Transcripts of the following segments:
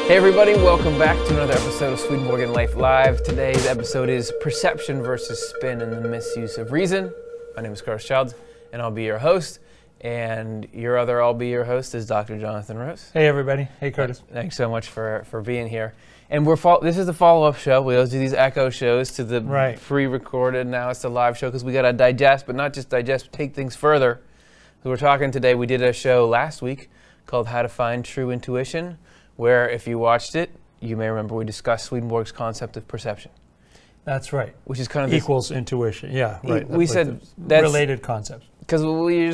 Hey everybody, welcome back to another episode of Swedenborgian Life Live. Today's episode is Perception versus Spin and the Misuse of Reason. My name is Curtis Childs, and I'll be your host. And your other I'll be your host is Dr. Jonathan Rose. Hey everybody. Hey Curtis. Thanks so much for being here. And this is the follow-up show. We always do these echo shows to the pre-recorded. Now it's the live show because we got to digest, but not just digest, but take things further. So we're talking today, we did a show last week called How to Find True Intuition, where if you watched it, you may remember we discussed Swedenborg's concept of perception. That's right. Which is kind of equals intuition. Yeah, right. We said that's related concepts. Because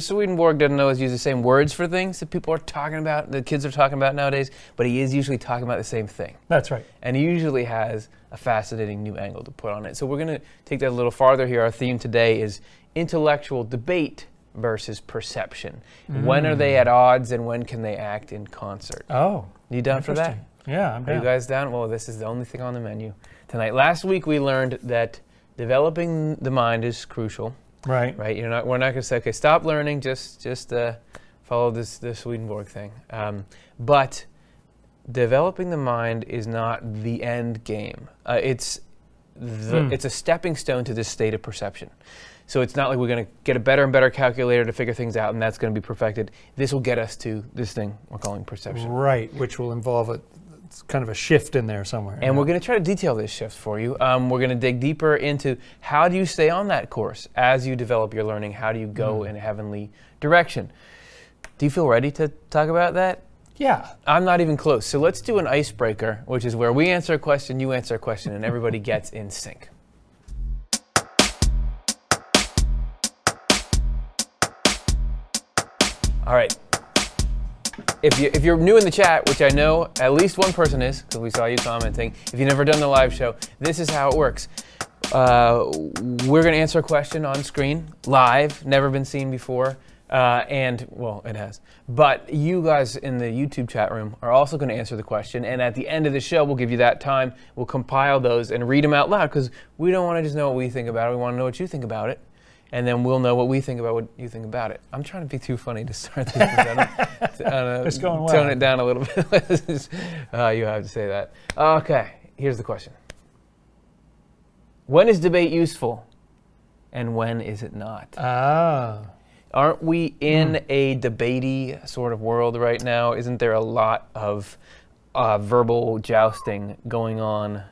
Swedenborg doesn't always use the same words for things that people are talking about, the kids are talking about nowadays, but he is usually talking about the same thing. That's right. And he usually has a fascinating new angle to put on it. So we're going to take that a little farther here. Our theme today is intellectual debate versus perception. When are they at odds and when can they act in concert? Oh. You down for that? Yeah, I'm down. Are you guys down? Well, this is the only thing on the menu tonight. Last week we learned that developing the mind is crucial. Right. Right. We're not going to say, okay, stop learning. Just follow the Swedenborg thing. But developing the mind is not the end game. It's a stepping stone to this state of perception. So it's not like we're going to get a better and better calculator to figure things out, and that's going to be perfected. This will get us to this thing we're calling perception. Right, which will involve it's kind of a shift in there somewhere. And we're going to try to detail this shift for you. We're going to dig deeper into how do you stay on that course as you develop your learning? How do you go in a heavenly direction? Do you feel ready to talk about that? Yeah. I'm not even close. So let's do an icebreaker, which is where we answer a question, you answer a question, and everybody gets in sync. All right. If you're new in the chat, which I know at least one person is, because we saw you commenting, if you've never done the live show, this is how it works. We're going to answer a question on screen, live, never been seen before, and, well, it has. But you guys in the YouTube chat room are also going to answer the question, and at the end of the show, we'll give you that time. We'll compile those and read them out loud, because we don't want to just know what we think about it. We want to know what you think about it. And then we'll know what we think about what you think about it. I'm trying to be too funny to start this. It's going well. Tone it down a little bit. You have to say that. Okay, here's the question. When is debate useful and when is it not? Aren't we in a debatey sort of world right now? Isn't there a lot of verbal jousting going on?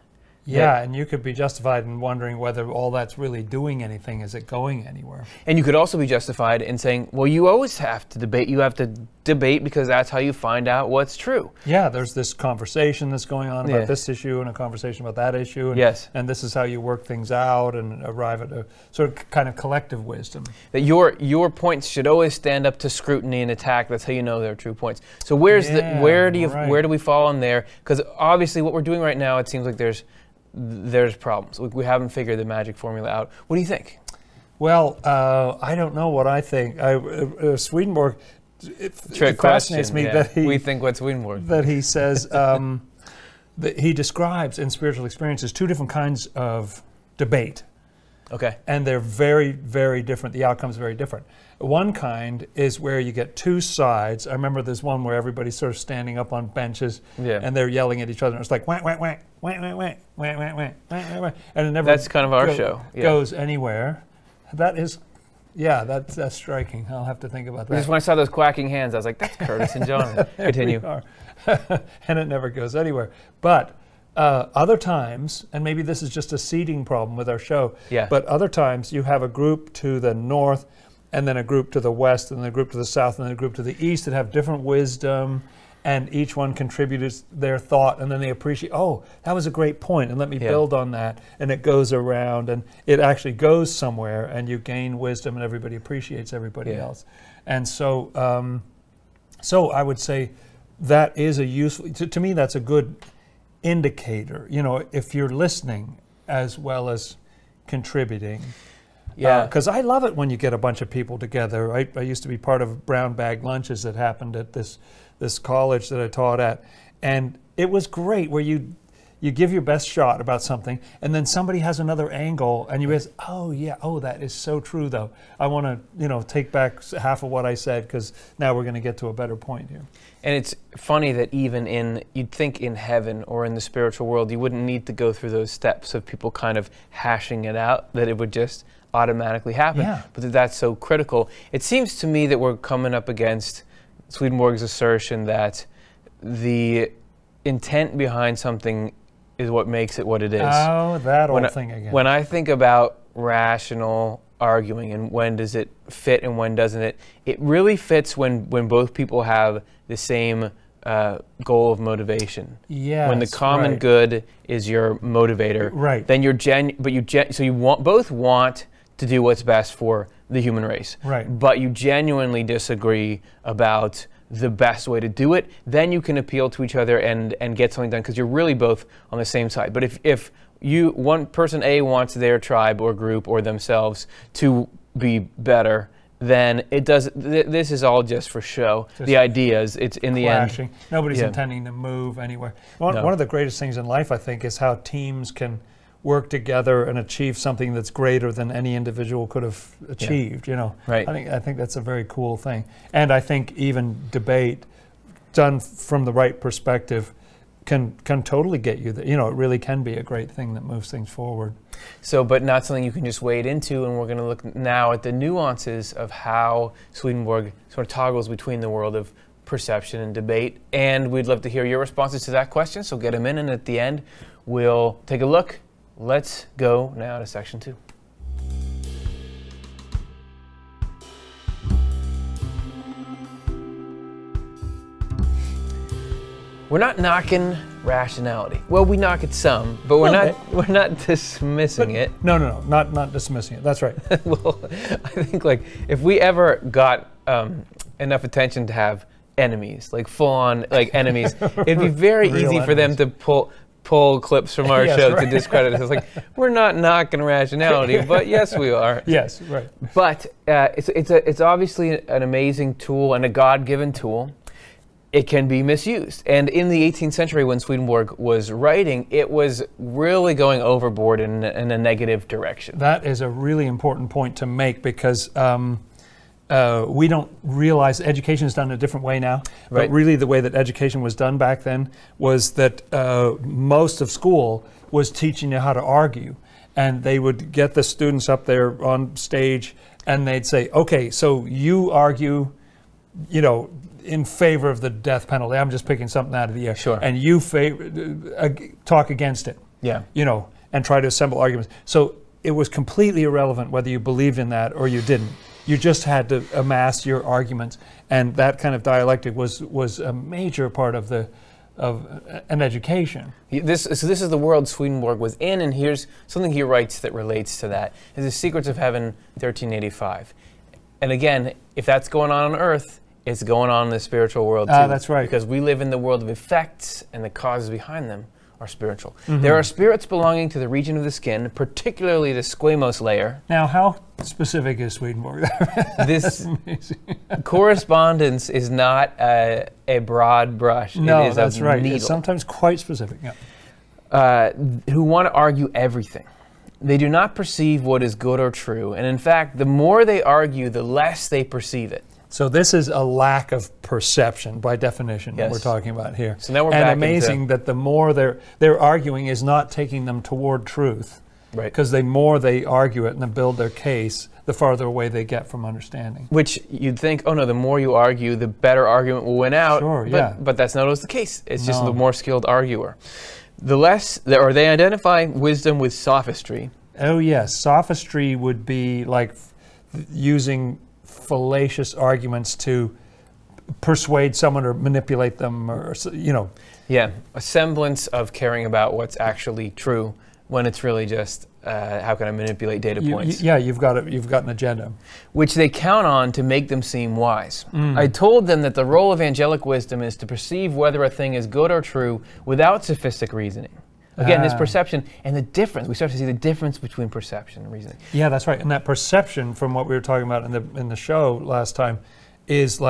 Yeah, and you could be justified in wondering whether all that's really doing anything. Is it going anywhere? And you could also be justified in saying, well, you always have to debate. You have to debate because that's how you find out what's true. Yeah, there's this conversation that's going on about this issue and a conversation about that issue. And, and this is how you work things out and arrive at a sort of kind of collective wisdom. That your points should always stand up to scrutiny and attack. That's how you know they're true points. So where do we fall in there? Because obviously what we're doing right now, it seems like there's problems. We haven't figured the magic formula out. What do you think? Well, I don't know what I think. Swedenborg, it fascinates me that we think what Swedenborg. That he says that he describes in spiritual experiences two different kinds of debate. Okay. And they're very, very different. The outcome's very different. One kind is where you get two sides. I remember there's one where everybody's sort of standing up on benches and they're yelling at each other. And it's like, whack, whack, whack, whack, whack, whack, whack, whack, whack, whack, whack. And it never That's kind of our show. Goes anywhere. That is, that's striking. I'll have to think about that. Just when I saw those quacking hands, I was like, that's Curtis and John. Continue. And it never goes anywhere. But other times, and maybe this is just a seeding problem with our show, but other times you have a group to the north and then a group to the west and then a group to the south and then a group to the east that have different wisdom, and each one contributes their thought, and then they appreciate, oh, that was a great point, and let me build on that, and it goes around, and it actually goes somewhere, and you gain wisdom, and everybody appreciates everybody else. And so, so I would say that is a useful, to me that's a good indicator, you know, if you're listening as well as contributing. Because I love it when you get a bunch of people together. I used to be part of brown bag lunches that happened at this college that I taught at, and it was great where you you give your best shot about something, and then somebody has another angle, and you realize, oh yeah, oh that is so true though. I want to take back half of what I said because now we're going to get to a better point here. And it's funny that even you'd think in heaven or in the spiritual world, you wouldn't need to go through those steps of people kind of hashing it out, that it would just automatically happen. Yeah. But that's so critical. It seems to me that we're coming up against Swedenborg's assertion that the intent behind something is what makes it what it is. Oh, that old thing again. When I think about rational arguing and when does it fit and when doesn't it, it really fits when both people have the same goal of motivation. Yes, when the common good is your motivator, right? Then so you both want to do what's best for the human race, right? But you genuinely disagree about the best way to do it. Then you can appeal to each other and get something done because you're really both on the same side. But if one person A wants their tribe or group or themselves to be better, then it does. This is all just for show. Just the idea is it's in clashing. The end. Nobody's intending to move anywhere. One of the greatest things in life, I think, is how teams can work together and achieve something that's greater than any individual could have achieved. Right. I think that's a very cool thing. And I think even debate done from the right perspective can totally get you. It really can be a great thing that moves things forward. So, but not something you can just wade into, and we're going to look now at the nuances of how Swedenborg sort of toggles between the world of perception and debate. And we'd love to hear your responses to that question, so get them in, and at the end, we'll take a look. Let's go now to section 2. We're not knocking rationality. Well, we knock it some, but we're not dismissing it. No, not dismissing it. That's right. Well, I think if we ever got enough attention to have enemies, full-on enemies, it'd be very easy for them to pull clips from our show to discredit us. It's we're not knocking rationality, but yes, we are. Yes, right. But it's obviously an amazing tool and a God-given tool. It can be misused. And in the 18th century, when Swedenborg was writing, it was really going overboard in a negative direction. That is a really important point to make because we don't realize education is done a different way now. Right. But really the way that education was done back then was that most of school was teaching you how to argue. And they would get the students up there on stage and they'd say, okay, so you argue, in favor of the death penalty. I'm just picking something out of the air. Sure. And you talk against it. Yeah. And try to assemble arguments. So it was completely irrelevant whether you believed in that or you didn't. You just had to amass your arguments, and that kind of dialectic was a major part of an education. This is the world Swedenborg was in, and here's something he writes that relates to that. It's The Secrets of Heaven, 1385. And again, if that's going on Earth, it's going on in the spiritual world too. That's right. Because we live in the world of effects, and the causes behind them are spiritual. Mm-hmm. There are spirits belonging to the region of the skin, particularly the squamous layer. Now, how specific is Swedenborg? This correspondence is not a broad brush. No, it is that's right. needle. It's sometimes quite specific. Yeah. Who want to argue everything. They do not perceive what is good or true, and in fact, the more they argue, the less they perceive it. So this is a lack of perception by definition that we're talking about here. So now we're and back amazing that the more they're arguing is not taking them toward truth. Right. Because the more they argue it and then build their case, the farther away they get from understanding. Which you'd think, oh no, the more you argue, the better argument will win out. Sure, yeah. But that's not always the case. It's just the more skilled arguer. They identify wisdom with sophistry. Oh yes, sophistry would be like using fallacious arguments to persuade someone or manipulate them, or Yeah, a semblance of caring about what's actually true when it's really just how can I manipulate data points. You've got an agenda. Which they count on to make them seem wise. I told them that the role of angelic wisdom is to perceive whether a thing is good or true without sophistic reasoning. Again, this perception and the difference. We start to see the difference between perception and reasoning. Yeah, that's right. And that perception, from what we were talking about in the show last time, is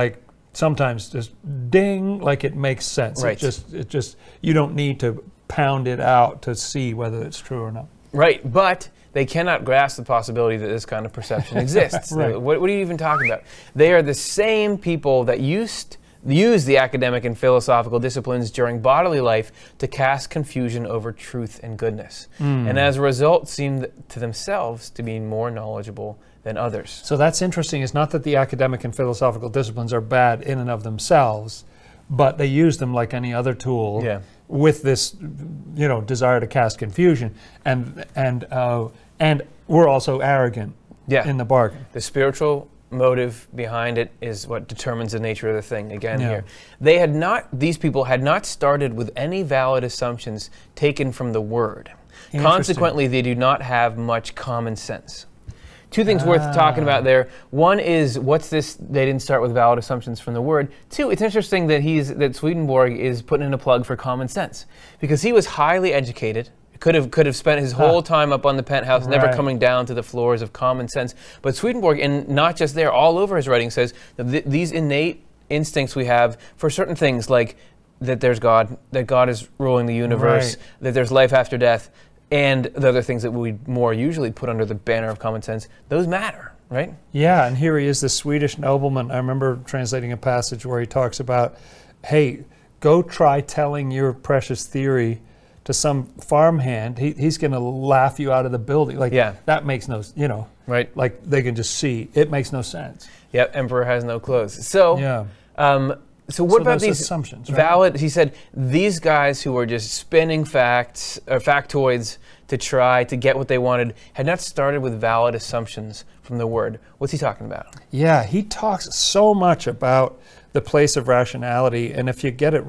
sometimes just ding, like it makes sense. Right. It just you don't need to pound it out to see whether it's true or not. Right, but they cannot grasp the possibility that this kind of perception exists. Right. What are you even talking about? They are the same people that use the academic and philosophical disciplines during bodily life to cast confusion over truth and goodness, and as a result seem to themselves to be more knowledgeable than others. So that's interesting. It's not that the academic and philosophical disciplines are bad in and of themselves, but they use them like any other tool with this, desire to cast confusion, and we're also arrogant in the bargain. The spiritual motive behind it is what determines the nature of the thing. Again, here these people had not started with any valid assumptions taken from the Word. Consequently, they do not have much common sense. Two things worth talking about there. One is, what's this? They didn't start with valid assumptions from the Word. Two, it's interesting that Swedenborg is putting in a plug for common sense, because he was highly educated. Could have spent his whole time up on the penthouse, never coming down to the floors of common sense. But Swedenborg, and not just there, all over his writing, says that these innate instincts we have for certain things, like that there's God, that God is ruling the universe, that there's life after death, and the other things that we more usually put under the banner of common sense, those matter, right? Yeah, and here he is, the Swedish nobleman. I remember translating a passage where he talks about, hey, go try telling your precious theory to some farmhand. He's going to laugh you out of the building. Like, that makes no, like they can just see. It makes no sense. Yep, emperor has no clothes. So, so what about these assumptions? Valid? He said these guys who were just spinning facts or factoids to try to get what they wanted had not started with valid assumptions from the Word. What's he talking about? Yeah, he talks so much about the place of rationality, and if you get it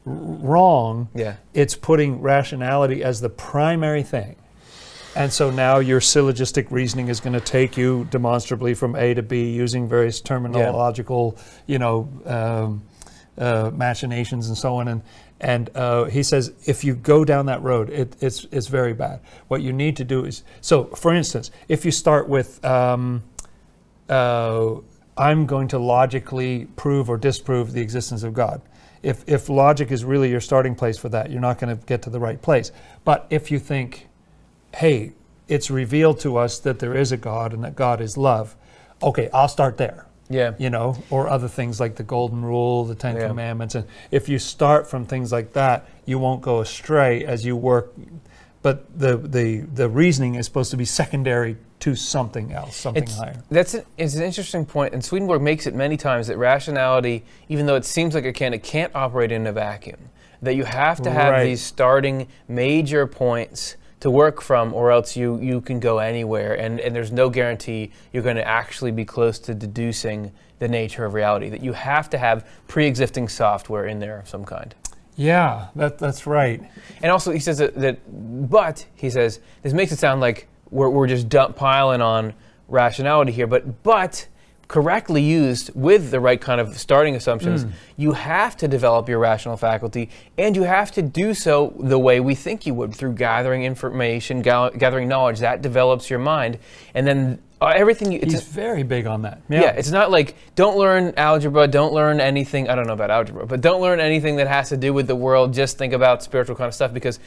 wrong, it's putting rationality as the primary thing. And so now your syllogistic reasoning is going to take you demonstrably from A to B using various terminological, machinations and so on. And he says if you go down that road, it's very bad. What you need to do is, so for instance, if you start with I'm going to logically prove or disprove the existence of God. If logic is really your starting place for that, you're not going to get to the right place. But if you think, hey, it's revealed to us that there is a God and that God is love, okay, I'll start there. Or other things like the Golden Rule, the Ten Commandments. And if you start from things like that, you won't go astray as you work. But the reasoning is supposed to be secondary to something else, something higher. It's an interesting point, and Swedenborg makes it many times that rationality, even though it seems like it can't operate in a vacuum. That you have to have these starting major points to work from, or else you can go anywhere, and there's no guarantee you're going to actually be close to deducing the nature of reality. That you have to have pre-existing software in there of some kind. Yeah, that's right. And also he says but he says, this makes it sound like we're just piling on rationality here, but correctly used with the right kind of starting assumptions, you have to develop your rational faculty, and you have to do so the way we think you would, through gathering information, gathering knowledge. That develops your mind, and then everything. He's very big on that. Yeah, it's not like, don't learn algebra, don't learn anything, I don't know about algebra, but don't learn anything that has to do with the world, just think about spiritual kind of stuff, because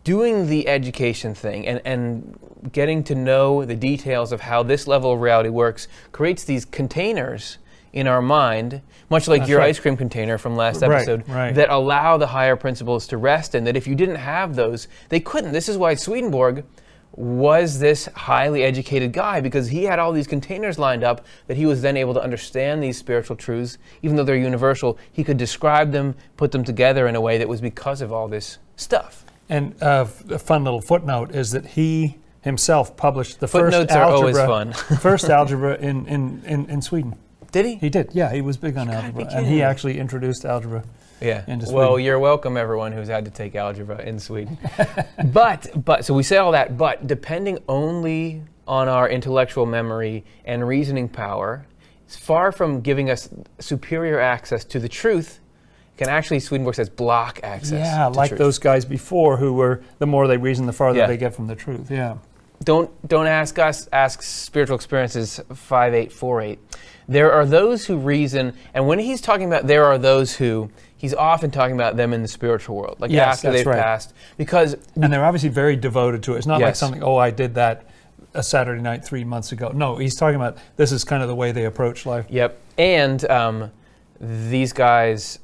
doing the education thing and getting to know the details of how this level of reality works creates these containers in our mind, much like your ice cream container from last episode, that allow the higher principles to rest in, that if you didn't have those, they couldn't. This is why Swedenborg was this highly educated guy, because he had all these containers lined up that he was then able to understand these spiritual truths. Even though they're universal, he could describe them, put them together in a way that was because of all this stuff. And a fun little footnote is that he himself published the first always fun. first algebra in Sweden. Did he? He did. Yeah, he was big on algebra, and he actually introduced algebra. Into Sweden. Well, you're welcome, everyone who's had to take algebra in Sweden. but so we say all that. But depending only on our intellectual memory and reasoning power, it's far from giving us superior access to the truth. Can actually, Swedenborg says, block access. Yeah, to like truth. Those guys before, who were, the more they reason, the farther they get from the truth. Yeah. don't ask us, ask Spiritual Experiences 5848. There are those who reason, and when he's talking about there are those who, he's often talking about them in the spiritual world, like after they've passed. And they're obviously very devoted to it. It's not like something, oh, I did that a Saturday night 3 months ago. No, he's talking about this is kind of the way they approach life. Yep. And these guys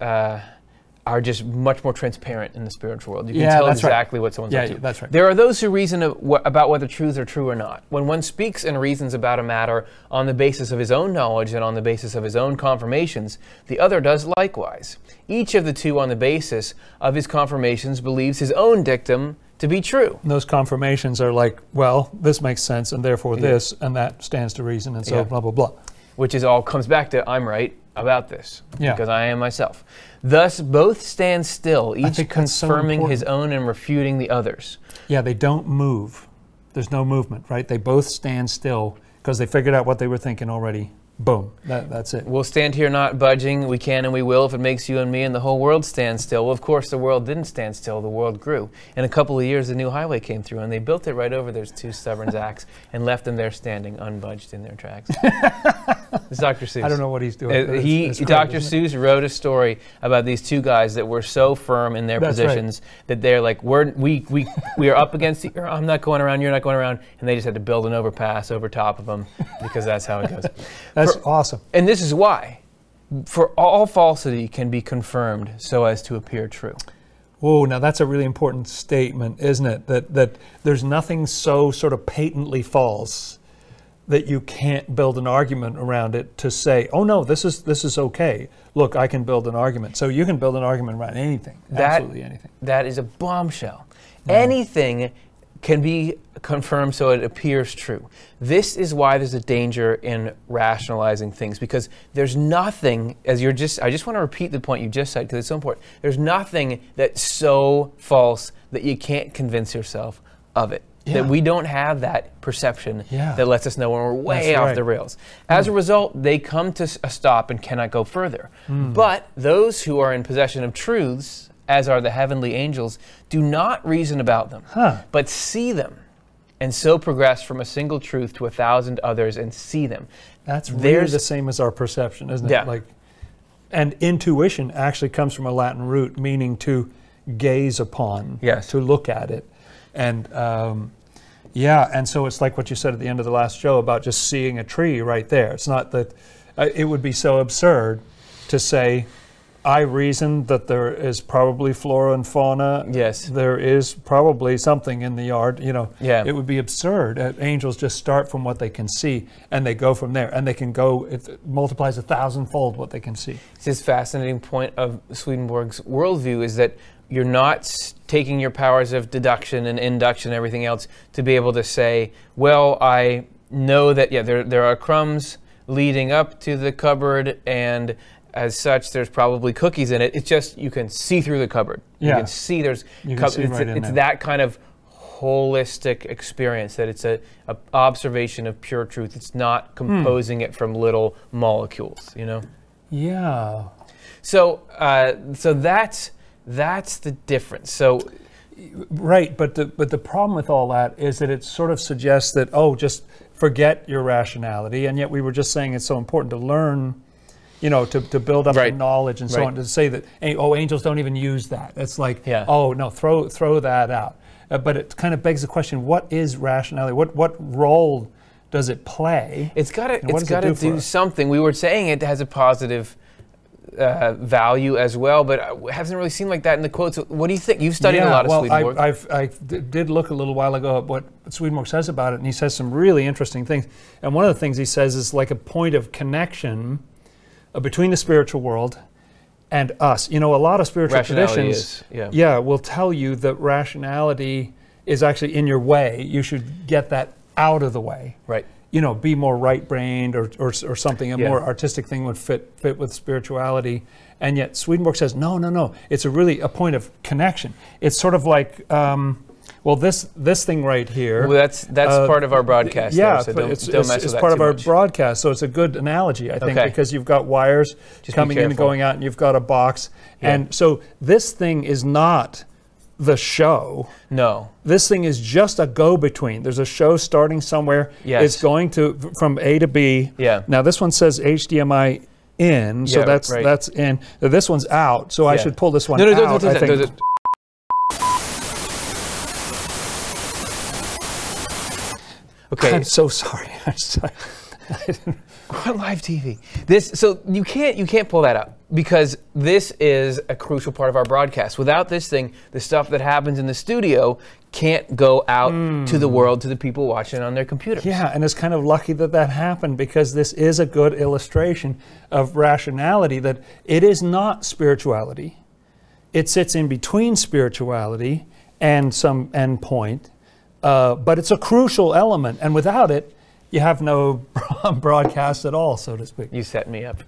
are just much more transparent in the spiritual world. You can tell exactly what someone's up to. That's right. There are those who reason about whether truths are true or not. When one speaks and reasons about a matter on the basis of his own knowledge and on the basis of his own confirmations, the other does likewise. Each of the two on the basis of his confirmations believes his own dictum to be true. And those confirmations are like, well, this makes sense, and therefore this, and that stands to reason, and so blah, blah, blah. Which is all comes back to, I'm right about this, because I am myself. Thus, both stand still, each confirming his own and refuting the others. Yeah, they don't move. There's no movement, right? They both stand still because they figured out what they were thinking already. Boom. That's it. We'll stand here not budging. We can and we will if it makes you and me and the whole world stand still. Well, of course, the world didn't stand still. The world grew. In a couple of years, the new highway came through, and they built it right over those two stubborn Zacks and left them there standing, unbudged in their tracks. It's Dr. Seuss. I don't know what he's doing. Dr. Seuss wrote a story about these two guys that were so firm in their positions that they're like, we are up against the, I'm not going around, you're not going around, and they just had to build an overpass over top of them because that's how it goes. That's awesome. And this is why. For all falsity can be confirmed so as to appear true. Whoa, now that's a really important statement, isn't it? That there's nothing so sort of patently false that you can't build an argument around it to say, oh no, this is okay. Look, I can build an argument. So you can build an argument around anything, absolutely anything. That is a bombshell. Yeah. Anything can be confirmed so it appears true. This is why there's a danger in rationalizing things, because there's nothing, I just want to repeat the point you just said because it's so important. There's nothing that's so false that you can't convince yourself of it. Yeah. That we don't have that perception that lets us know when we're way off the rails. As a result, they come to a stop and cannot go further. But those who are in possession of truths, as are the heavenly angels, do not reason about them, but see them, and so progress from a single truth to 1,000 others and see them. That's really the same as our perception, isn't it? Yeah. And intuition actually comes from a Latin root meaning to gaze upon, to look at it. And and so it's like what you said at the end of the last show about just seeing a tree right there. It's not that, it would be so absurd to say, I reason that there is probably flora and fauna. Yes. There is probably something in the yard, It would be absurd. Angels just start from what they can see, and they go from there. And they can go, it multiplies 1,000-fold what they can see. This fascinating point of Swedenborg's worldview is that you're not taking your powers of deduction and induction and everything else to be able to say, well, I know that, there are crumbs leading up to the cupboard, and as such, there's probably cookies in it. It's just you can see through the cupboard. You can see there's it's that kind of holistic experience, that it's a observation of pure truth. It's not composing it from little molecules, Yeah. So that's the difference. So right, but the problem with all that is that it sort of suggests that, just forget your rationality, and yet we were just saying it's so important to learn, to build up the knowledge and so on, to say that, angels don't even use that. It's like, oh, no, throw that out. But it kind of begs the question, what is rationality? What role does it play? It's got to do something. We were saying it has a positive value as well, but it hasn't really seemed like that in the quotes. What do you think? You've studied a lot of Swedenborg. I did look a little while ago at what Swedenborg says about it, and he says some really interesting things. And one of the things he says is like a point of connection between the spiritual world and us. A lot of spiritual traditions will tell you that rationality is actually in your way. You should get that out of the way. Right. Be more right-brained or something. A more artistic thing would fit with spirituality. And yet Swedenborg says, no. It's a point of connection. It's sort of like, this thing right here. Well, that's part of our broadcast. Yeah, so don't mess with that it's part of our broadcast. So it's a good analogy, I think, because you've got wires coming in and going out, and you've got a box. And so this thing is not the show. No. This thing is just a go-between. There's a show starting somewhere. Yes. It's going from A to B. Yeah. Now this one says HDMI in, so that's in. This one's out, so I should pull this one out. I think. Okay. I'm so sorry. We're on live TV. So you can't pull that up because this is a crucial part of our broadcast. Without this thing, the stuff that happens in the studio can't go out to the world, to the people watching on their computers. Yeah, and it's kind of lucky that happened, because this is a good illustration of rationality, that it is not spirituality. It sits in between spirituality and some endpoint, but it's a crucial element, and without it, you have no broadcast at all, so to speak. You set me up.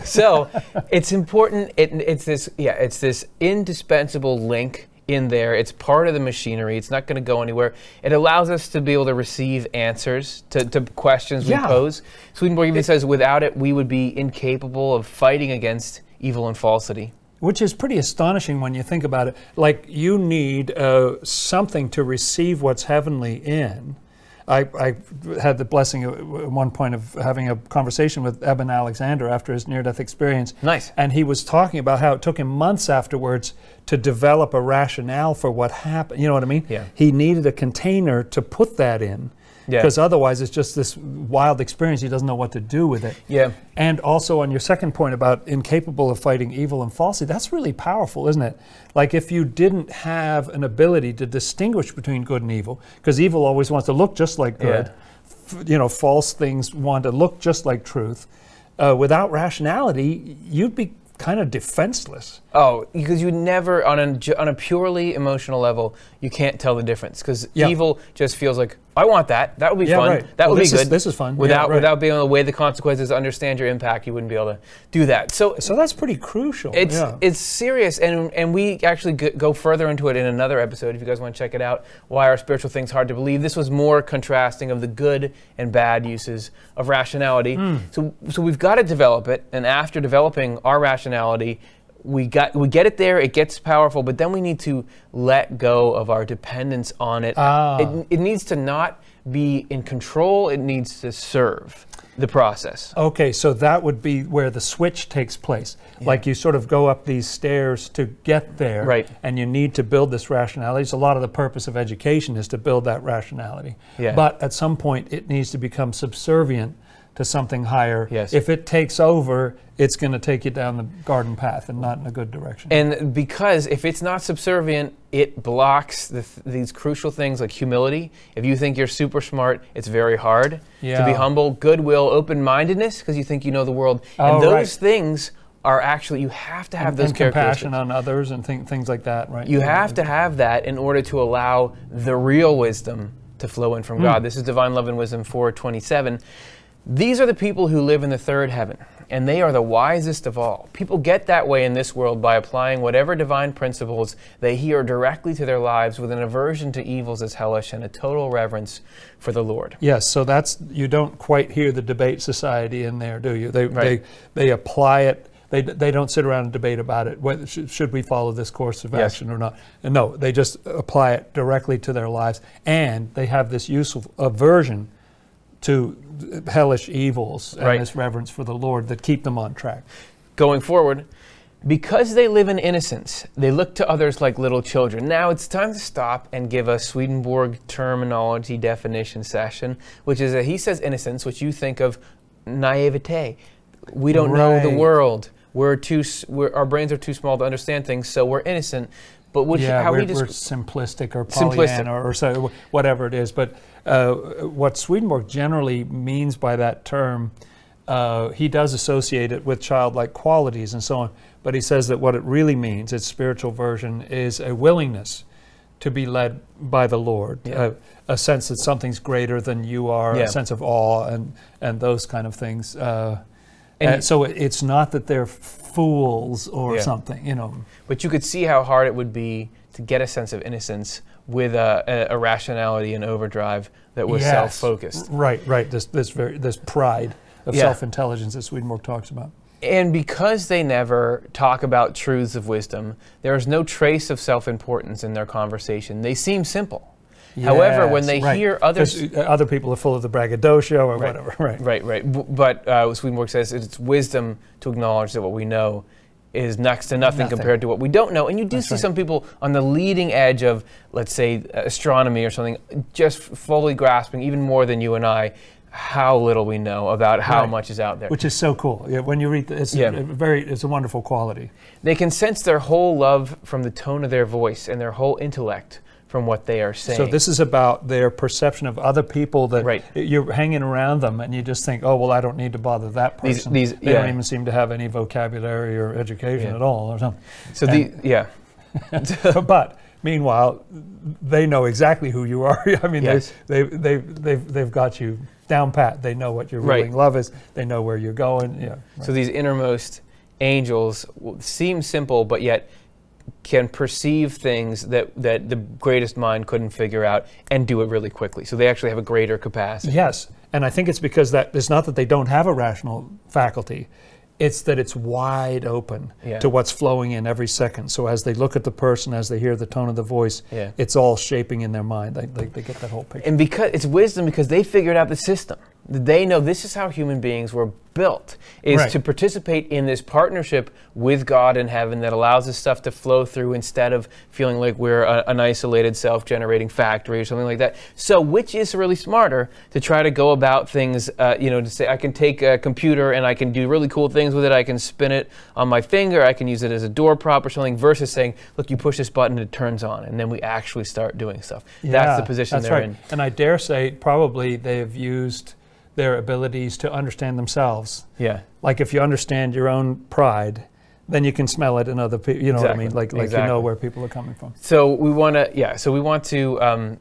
So it's important. It's this indispensable link in there. It's part of the machinery. It's not going to go anywhere. It allows us to be able to receive answers to questions we pose. Swedenborg even says, without it, we would be incapable of fighting against evil and falsity. Which is pretty astonishing when you think about it. Like, you need something to receive what's heavenly in. I had the blessing at one point of having a conversation with Eben Alexander after his near-death experience. Nice. And he was talking about how it took him months afterwards to develop a rationale for what happened. You know what I mean? Yeah. He needed a container to put that in. Because otherwise it's just this wild experience. He doesn't know what to do with it. Yeah. And also on your second point about incapable of fighting evil and falsity, that's really powerful, isn't it? Like, if you didn't have an ability to distinguish between good and evil, because evil always wants to look just like good, false things want to look just like truth. Without rationality, you'd be kind of defenseless. Oh, because you never, on a purely emotional level, you can't tell the difference. Because evil just feels like, I want that. That would be fun. Right. That would be good. This is fun. Without being able to weigh the consequences, understand your impact, you wouldn't be able to do that. So that's pretty crucial. It's serious, and we actually go further into it in another episode if you guys want to check it out. Why are spiritual things hard to believe? This was more contrasting of the good and bad uses of rationality. So we've got to develop it, and after developing our rationality, we get it there, it gets powerful, but then we need to let go of our dependence on it. It needs to not be in control, it needs to serve the process. Okay, so that would be where the switch takes place. Like, you sort of go up these stairs to get there, right, and you need to build this rationality. So a lot of the purpose of education is to build that rationality. Yeah. But at some point, it needs to become subservient to something higher. Yes. If it takes over, it's going to take you down the garden path and not in a good direction. And because if it's not subservient, it blocks these crucial things like humility. If you think you're super smart, it's very hard to be humble. Goodwill, open-mindedness, because you think you know the world. And those things are actually, you have to have those characteristics. Compassion on others and things like that, right? You have to have that in order to allow the real wisdom to flow in from God. This is Divine Love and Wisdom 427. These are the people who live in the third heaven, and they are the wisest of all. People get that way in this world by applying whatever divine principles they hear directly to their lives with an aversion to evils as hellish and a total reverence for the Lord. Yes, so that's, you don't quite hear the debate society in there, do you? They apply it. They don't sit around and debate about it. Should we follow this course of action or not? And no, they just apply it directly to their lives, and they have this useful aversion to hellish evils and this reverence for the Lord that keep them on track. Going forward, because they live in innocence, they look to others like little children. Now it's time to stop and give a Swedenborg terminology definition session, which is he says innocence, which you think of naivete. We don't know the world. Our brains are too small to understand things, so we're innocent. But we're simplistic or Pollyanna or so, whatever it is. But what Swedenborg generally means by that term, he does associate it with childlike qualities and so on. But he says that what it really means, its spiritual version, is a willingness to be led by the Lord, a sense that something's greater than you are, a sense of awe and those kind of things. And so it's not that they're fools or something, you know. But you could see how hard it would be to get a sense of innocence with a rationality and overdrive that was self-focused. Right. This pride of self-intelligence that Swedenborg talks about. And because they never talk about truths of wisdom, there is no trace of self-importance in their conversation. They seem simple. Yes, however, when they hear others... Other people are full of the braggadocio or whatever. Right. But Swedenborg says it's wisdom to acknowledge that what we know is next to nothing compared to what we don't know. And you do see some people on the leading edge of, let's say, astronomy or something, just fully grasping, even more than you and I, how little we know about how much is out there. Which is so cool. Yeah, when you read it's a wonderful quality. They can sense their whole love from the tone of their voice and their whole intellect from what they are saying. So this is about their perception of other people, that you're hanging around them and you just think, oh, well, I don't need to bother that person. They don't even seem to have any vocabulary or education at all or something. So but meanwhile, they know exactly who you are. I mean, they've got you down pat. They know what your ruling love is. They know where you're going. Yeah. So these innermost angels seem simple, but yet can perceive things that the greatest mind couldn't figure out and do it really quickly. So they actually have a greater capacity. Yes, and I think it's because that it's not that they don't have a rational faculty. It's that it's wide open to what's flowing in every second. So as they look at the person, as they hear the tone of the voice, it's all shaping in their mind. They get that whole picture. And because it's wisdom, because they figured out the system. They know this is how human beings were built, is to participate in this partnership with God in heaven that allows this stuff to flow through instead of feeling like we're an isolated self-generating factory or something like that. So which is really smarter, to try to go about things, to say I can take a computer and I can do really cool things with it, I can spin it on my finger, I can use it as a door prop or something, versus saying, look, you push this button, it turns on, and then we actually start doing stuff. That's the position they're in. And I dare say probably they've used their abilities to understand themselves. Yeah. Like if you understand your own pride, then you can smell it in other people. You know what I mean? Like you know where people are coming from. So we want to,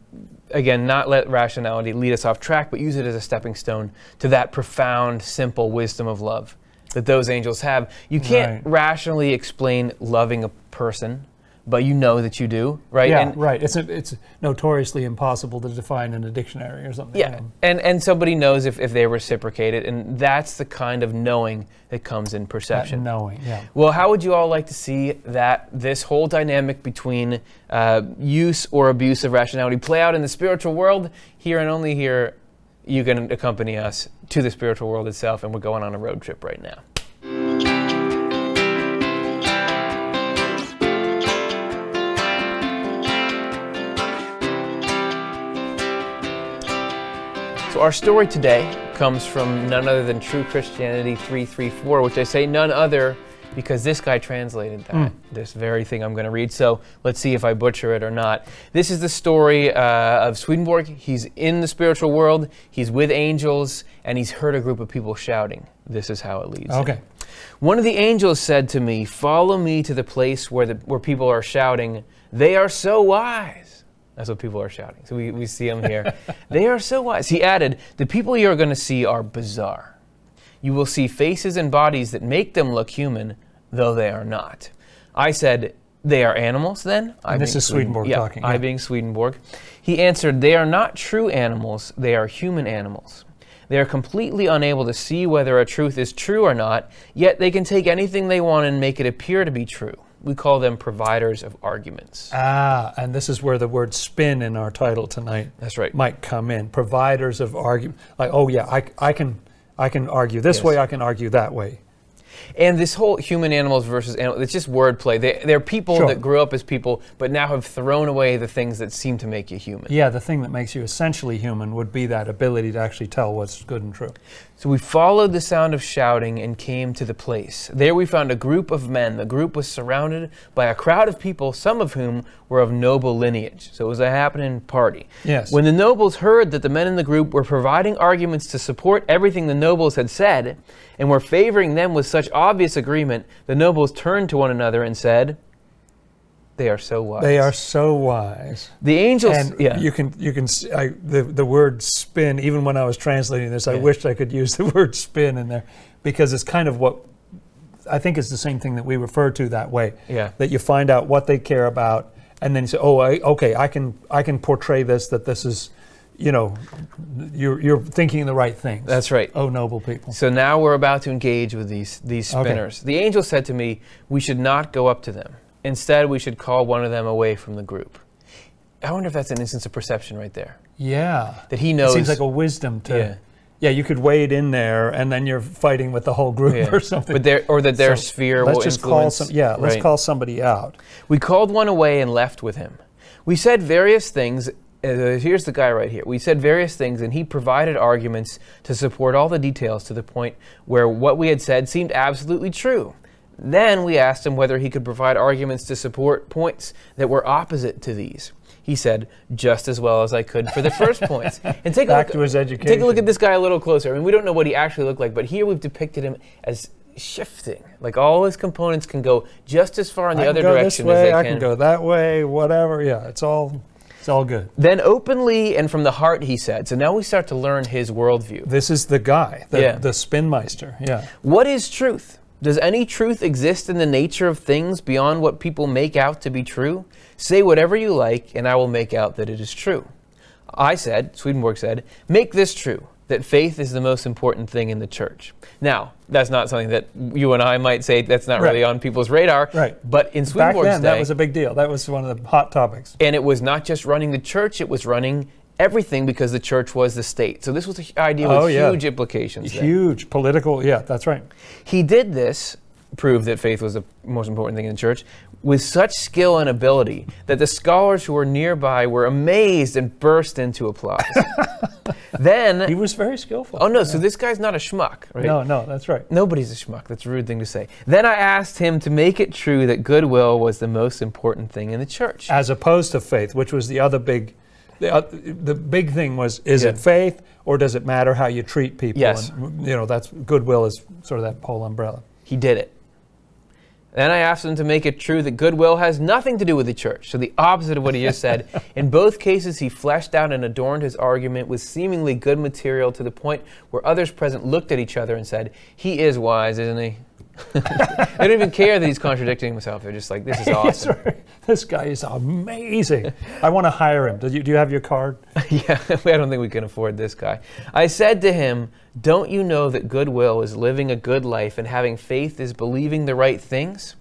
again, not let rationality lead us off track, but use it as a stepping stone to that profound, simple wisdom of love that those angels have. You can't rationally explain loving a person, but you know that you do, right? Yeah, right. It's notoriously impossible to define in a dictionary or something. Yeah, and somebody knows if they reciprocate it, and that's the kind of knowing that comes in perception. That knowing, yeah. Well, how would you all like to see this whole dynamic between use or abuse of rationality play out in the spiritual world? Here and only here, you can accompany us to the spiritual world itself, and we're going on a road trip right now. So our story today comes from none other than True Christianity 334, which I say none other because this guy translated that, this very thing I'm going to read. So let's see if I butcher it or not. This is the story of Swedenborg. He's in the spiritual world, he's with angels, and he's heard a group of people shouting. This is how it leads. Okay. One of the angels said to me, "Follow me to the place where people are shouting, 'They are so wise.'" That's what people are shouting. So we see them here. "They are so wise." He added, "The people you are going to see are bizarre. You will see faces and bodies that make them look human, though they are not." I said, "They are animals then?" And this is Swedenborg talking. I being Swedenborg. He answered, "They are not true animals, they are human animals. They are completely unable to see whether a truth is true or not, yet they can take anything they want and make it appear to be true. We call them providers of arguments." And this is where the word spin in our title tonight might come in. Providers of argument. Like, oh yeah, I can argue this way, I can argue that way. And this whole human animals versus animals, it's just wordplay. They're people that grew up as people, but now have thrown away the things that seem to make you human. Yeah, the thing that makes you essentially human would be that ability to actually tell what's good and true. So we followed the sound of shouting and came to the place. There we found a group of men. The group was surrounded by a crowd of people, some of whom were of noble lineage. So it was a happening party. Yes. When the nobles heard that the men in the group were providing arguments to support everything the nobles had said, and were favoring them with such obvious agreement, the nobles turned to one another and said, "They are so wise." They are so wise. The angels, and you can the word spin. Even when I was translating this, I wished I could use the word spin in there, because it's kind of what I think is the same thing that we refer to that way. Yeah. That you find out what they care about, and then you say, "Oh, okay, I can portray this. That this is, you know, you're thinking the right things. That's right. Oh, noble people. So now we're about to engage with these spinners. Okay. The angel said to me, we should not go up to them. Instead, we should call one of them away from the group. I wonder if that's an instance of perception right there. Yeah. That he knows. It seems like a wisdom to... Yeah, you could wade in there, and then you're fighting with the whole group or something. But their sphere will influence. Let's call somebody out. We called one away and left with him. We said various things. Here's the guy right here. We said various things, and he provided arguments to support all the details to the point where what we had said seemed absolutely true. Then we asked him whether he could provide arguments to support points that were opposite to these. He said, just as well as I could for the first points. And take Back to his education. Take a look at this guy a little closer. I mean, we don't know what he actually looked like, but here we've depicted him as shifting. Like all his components can go just as far in the other direction as they can. I can go that way, whatever. Yeah, it's all good. Then openly and from the heart, he said. So now we start to learn his worldview. This is the guy, the spinmeister. Yeah. What is truth? Does any truth exist in the nature of things beyond what people make out to be true? Say whatever you like, and I will make out that it is true. I said, Swedenborg said, make this true, that faith is the most important thing in the church. Now, that's not something that you and I might say that's not really on people's radar. Right. But in Swedenborg's day, that was a big deal. That was one of the hot topics. And it was not just running the church, it was running everything, because the church was the state. So this was an idea with huge implications. Huge political, that's right. He did this, prove that faith was the most important thing in the church, with such skill and ability that the scholars who were nearby were amazed and burst into applause. Then he was very skillful. Oh no, so this guy's not a schmuck, right? No, that's right. Nobody's a schmuck. That's a rude thing to say. Then I asked him to make it true that goodwill was the most important thing in the church. As opposed to faith, which was the other big... The big thing was, is it faith, or does it matter how you treat people? Yes. And, that's goodwill is sort of that whole umbrella. He did it. Then I asked him to make it true that goodwill has nothing to do with the church. So the opposite of what he just said. In both cases, he fleshed out and adorned his argument with seemingly good material to the point where others present looked at each other and said, he is wise, isn't he? They don't even care that he's contradicting himself. They're just like, this is awesome. This guy is amazing. I want to hire him. Do you have your card? Yeah, I don't think we can afford this guy. I said to him, don't you know that goodwill is living a good life and having faith is believing the right things?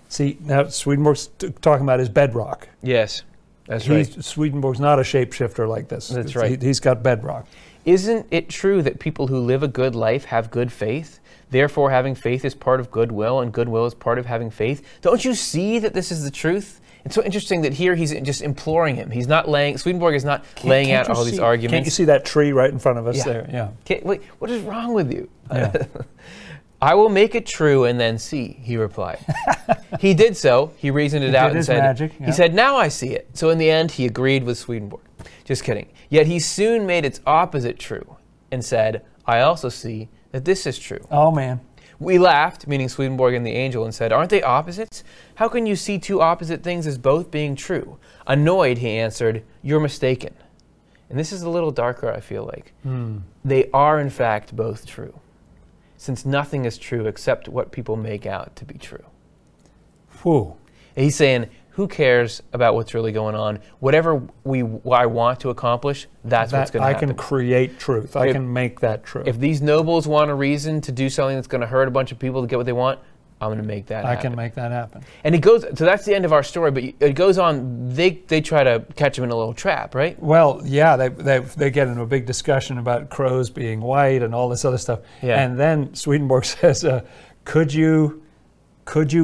See, now Swedenborg's talking about his bedrock. Yes, that's right. Swedenborg's not a shapeshifter like this. That's right. He's got bedrock. Isn't it true that people who live a good life have good faith? Therefore, having faith is part of goodwill, and goodwill is part of having faith. Don't you see that this is the truth? It's so interesting that here he's just imploring him. He's not Swedenborg is not laying out all these arguments. Can't you see that tree right in front of us there? Yeah. Wait, what is wrong with you? Yeah. I will make it true and then see, he replied. He did so. He reasoned it out and said, magic, he said, now I see it. So in the end, he agreed with Swedenborg. Just kidding. Yet he soon made its opposite true and said, I also see that this is true. Oh, man. We laughed, meaning Swedenborg and the angel, and said, aren't they opposites? How can you see two opposite things as both being true? Annoyed, he answered, you're mistaken. And this is a little darker, I feel like. They are, in fact, both true, since nothing is true except what people make out to be true. Whew. And he's saying, who cares about what's really going on? Whatever I want to accomplish, that's what's going to happen. I can create truth. I can make that true. If these nobles want a reason to do something that's going to hurt a bunch of people to get what they want, I'm going to make that happen. I can make that happen. And it goes, so that's the end of our story, but it goes on, they try to catch him in a little trap, right? Well, yeah, they get into a big discussion about crows being white and all this other stuff. Yeah. And then Swedenborg says, could you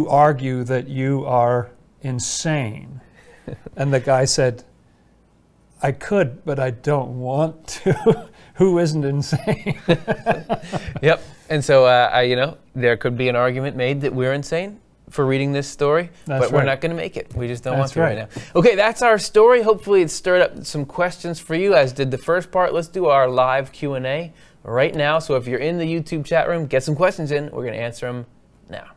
argue that you are insane? And the guy said, I could, but I don't want to. Who isn't insane? Yep. And so, there could be an argument made that we're insane for reading this story, but we're not going to make it. We just don't want to right now. Okay, that's our story. Hopefully it stirred up some questions for you, as did the first part. Let's do our live Q&A right now. So if you're in the YouTube chat room, get some questions in. We're going to answer them now.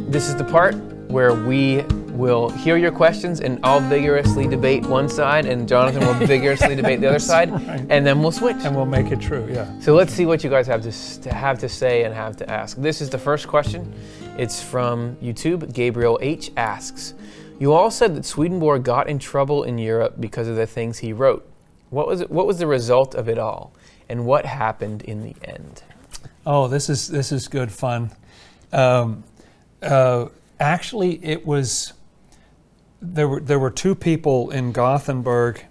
This is the part where we We'll hear your questions, and I'll vigorously debate one side, and Jonathan will vigorously debate the other side, right. And then we'll switch. And we'll make it true, yeah. So let's see what you guys have to say and have to ask. This is the first question. It's from YouTube. Gabriel H. asks, you all said that Swedenborg got in trouble in Europe because of the things he wrote. What was the result of it all, and what happened in the end? Oh, this is good fun. Actually, it was. There were two people in Gothenburg,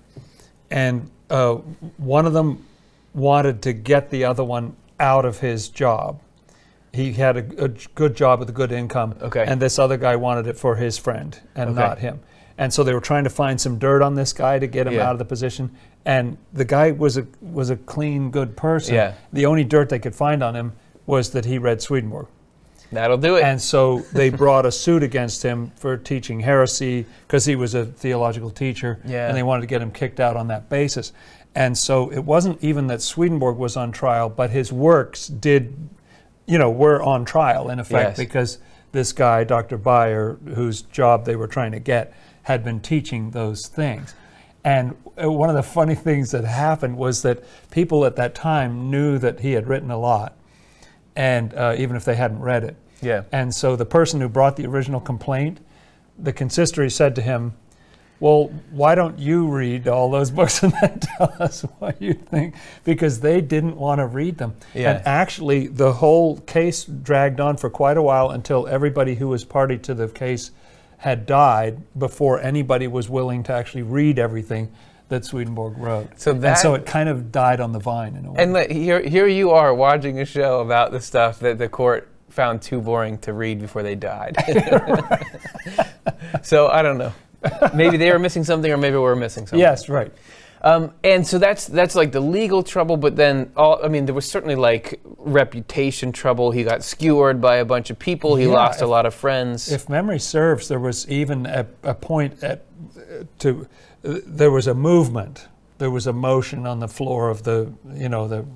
and one of them wanted to get the other one out of his job. He had a good job with a good income, okay. And this other guy wanted it for his friend and okay. not him. And so they were trying to find some dirt on this guy to get him out of the position. And the guy was a clean, good person. Yeah. The only dirt they could find on him was that he read Swedenborg. That'll do it. And so they brought a suit against him for teaching heresy because he was a theological teacher, and they wanted to get him kicked out on that basis. And so it wasn't even that Swedenborg was on trial, but his works were on trial in effect, because this guy, Dr. Bayer, whose job they were trying to get, had been teaching those things. And one of the funny things that happened was that people at that time knew that he had written a lot, and even if they hadn't read it. Yeah. And so the person who brought the original complaint, the consistory said to him, well, why don't you read all those books and then tell us what you think? Because they didn't want to read them. Yeah. And actually, the whole case dragged on for quite a while until everybody who was party to the case had died before anybody was willing to actually read everything that Swedenborg wrote. And so it kind of died on the vine in a way. And here you are watching a show about the stuff that the court found too boring to read before they died. So I don't know. Maybe they were missing something, or maybe we're missing something. Yes, right. And so that's like the legal trouble, but then there was certainly like reputation trouble. He got skewered by a bunch of people. He lost a lot of friends. If memory serves, there was even a point there was a movement. There was a motion on the floor of the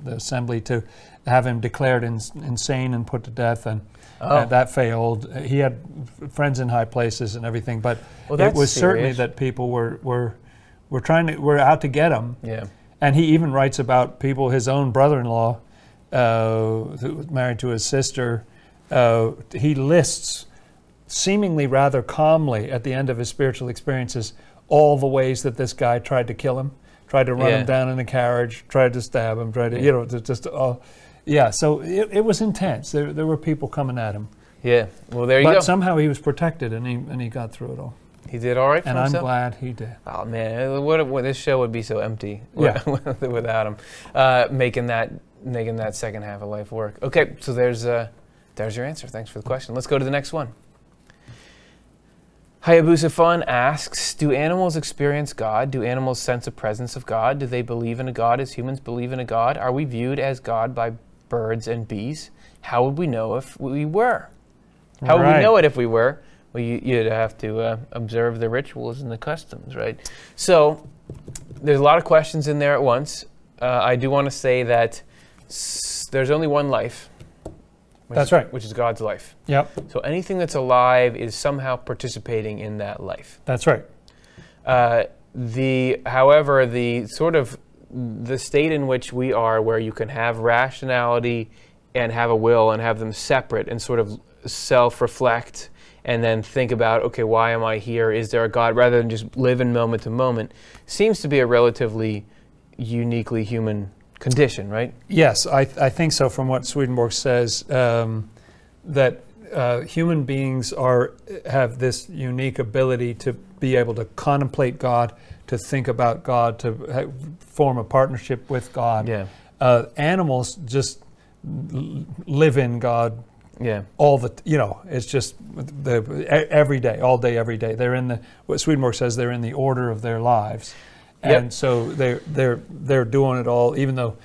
assembly to have him declared insane and put to death, and that failed. He had friends in high places and everything, but it was certainly that people were out to get him. Yeah. And he even writes about people, his own brother-in-law, who was married to his sister. He lists, seemingly rather calmly at the end of his spiritual experiences, all the ways that this guy tried to kill him, tried to run him down in a carriage, tried to stab him, tried to, so it was intense. There were people coming at him. Yeah, well, there you go. But somehow he was protected, and he got through it all. He did all right for himself? And I'm glad he did. Oh, man, what this show would be so empty without him, making that second half of life work. Okay, so there's your answer. Thanks for the question. Let's go to the next one. Hayabusa Fun asks, do animals experience God? Do animals sense a presence of God? Do they believe in a God as humans believe in a God? Are we viewed as God by birds and bees? How would we know if we were? How would we know it if we were? Well, you'd have to observe the rituals and the customs, right? So there's a lot of questions in there at once. I do want to say that there's only one life. Which is God's life. Yep. So anything that's alive is somehow participating in that life. That's right. However, the state in which we are, where you can have rationality and have a will and have them separate and sort of self-reflect and then think about, okay, why am I here? Is there a God? Rather than just live in moment to moment, seems to be a relatively uniquely human condition, right? Yes, I think so. From what Swedenborg says, that human beings have this unique ability to be able to contemplate God, to think about God, to form a partnership with God. Yeah. Animals just live in God. Yeah. It's just every day, all day, every day. They're what Swedenborg says, they're in the order of their lives. And so they're doing it all, even though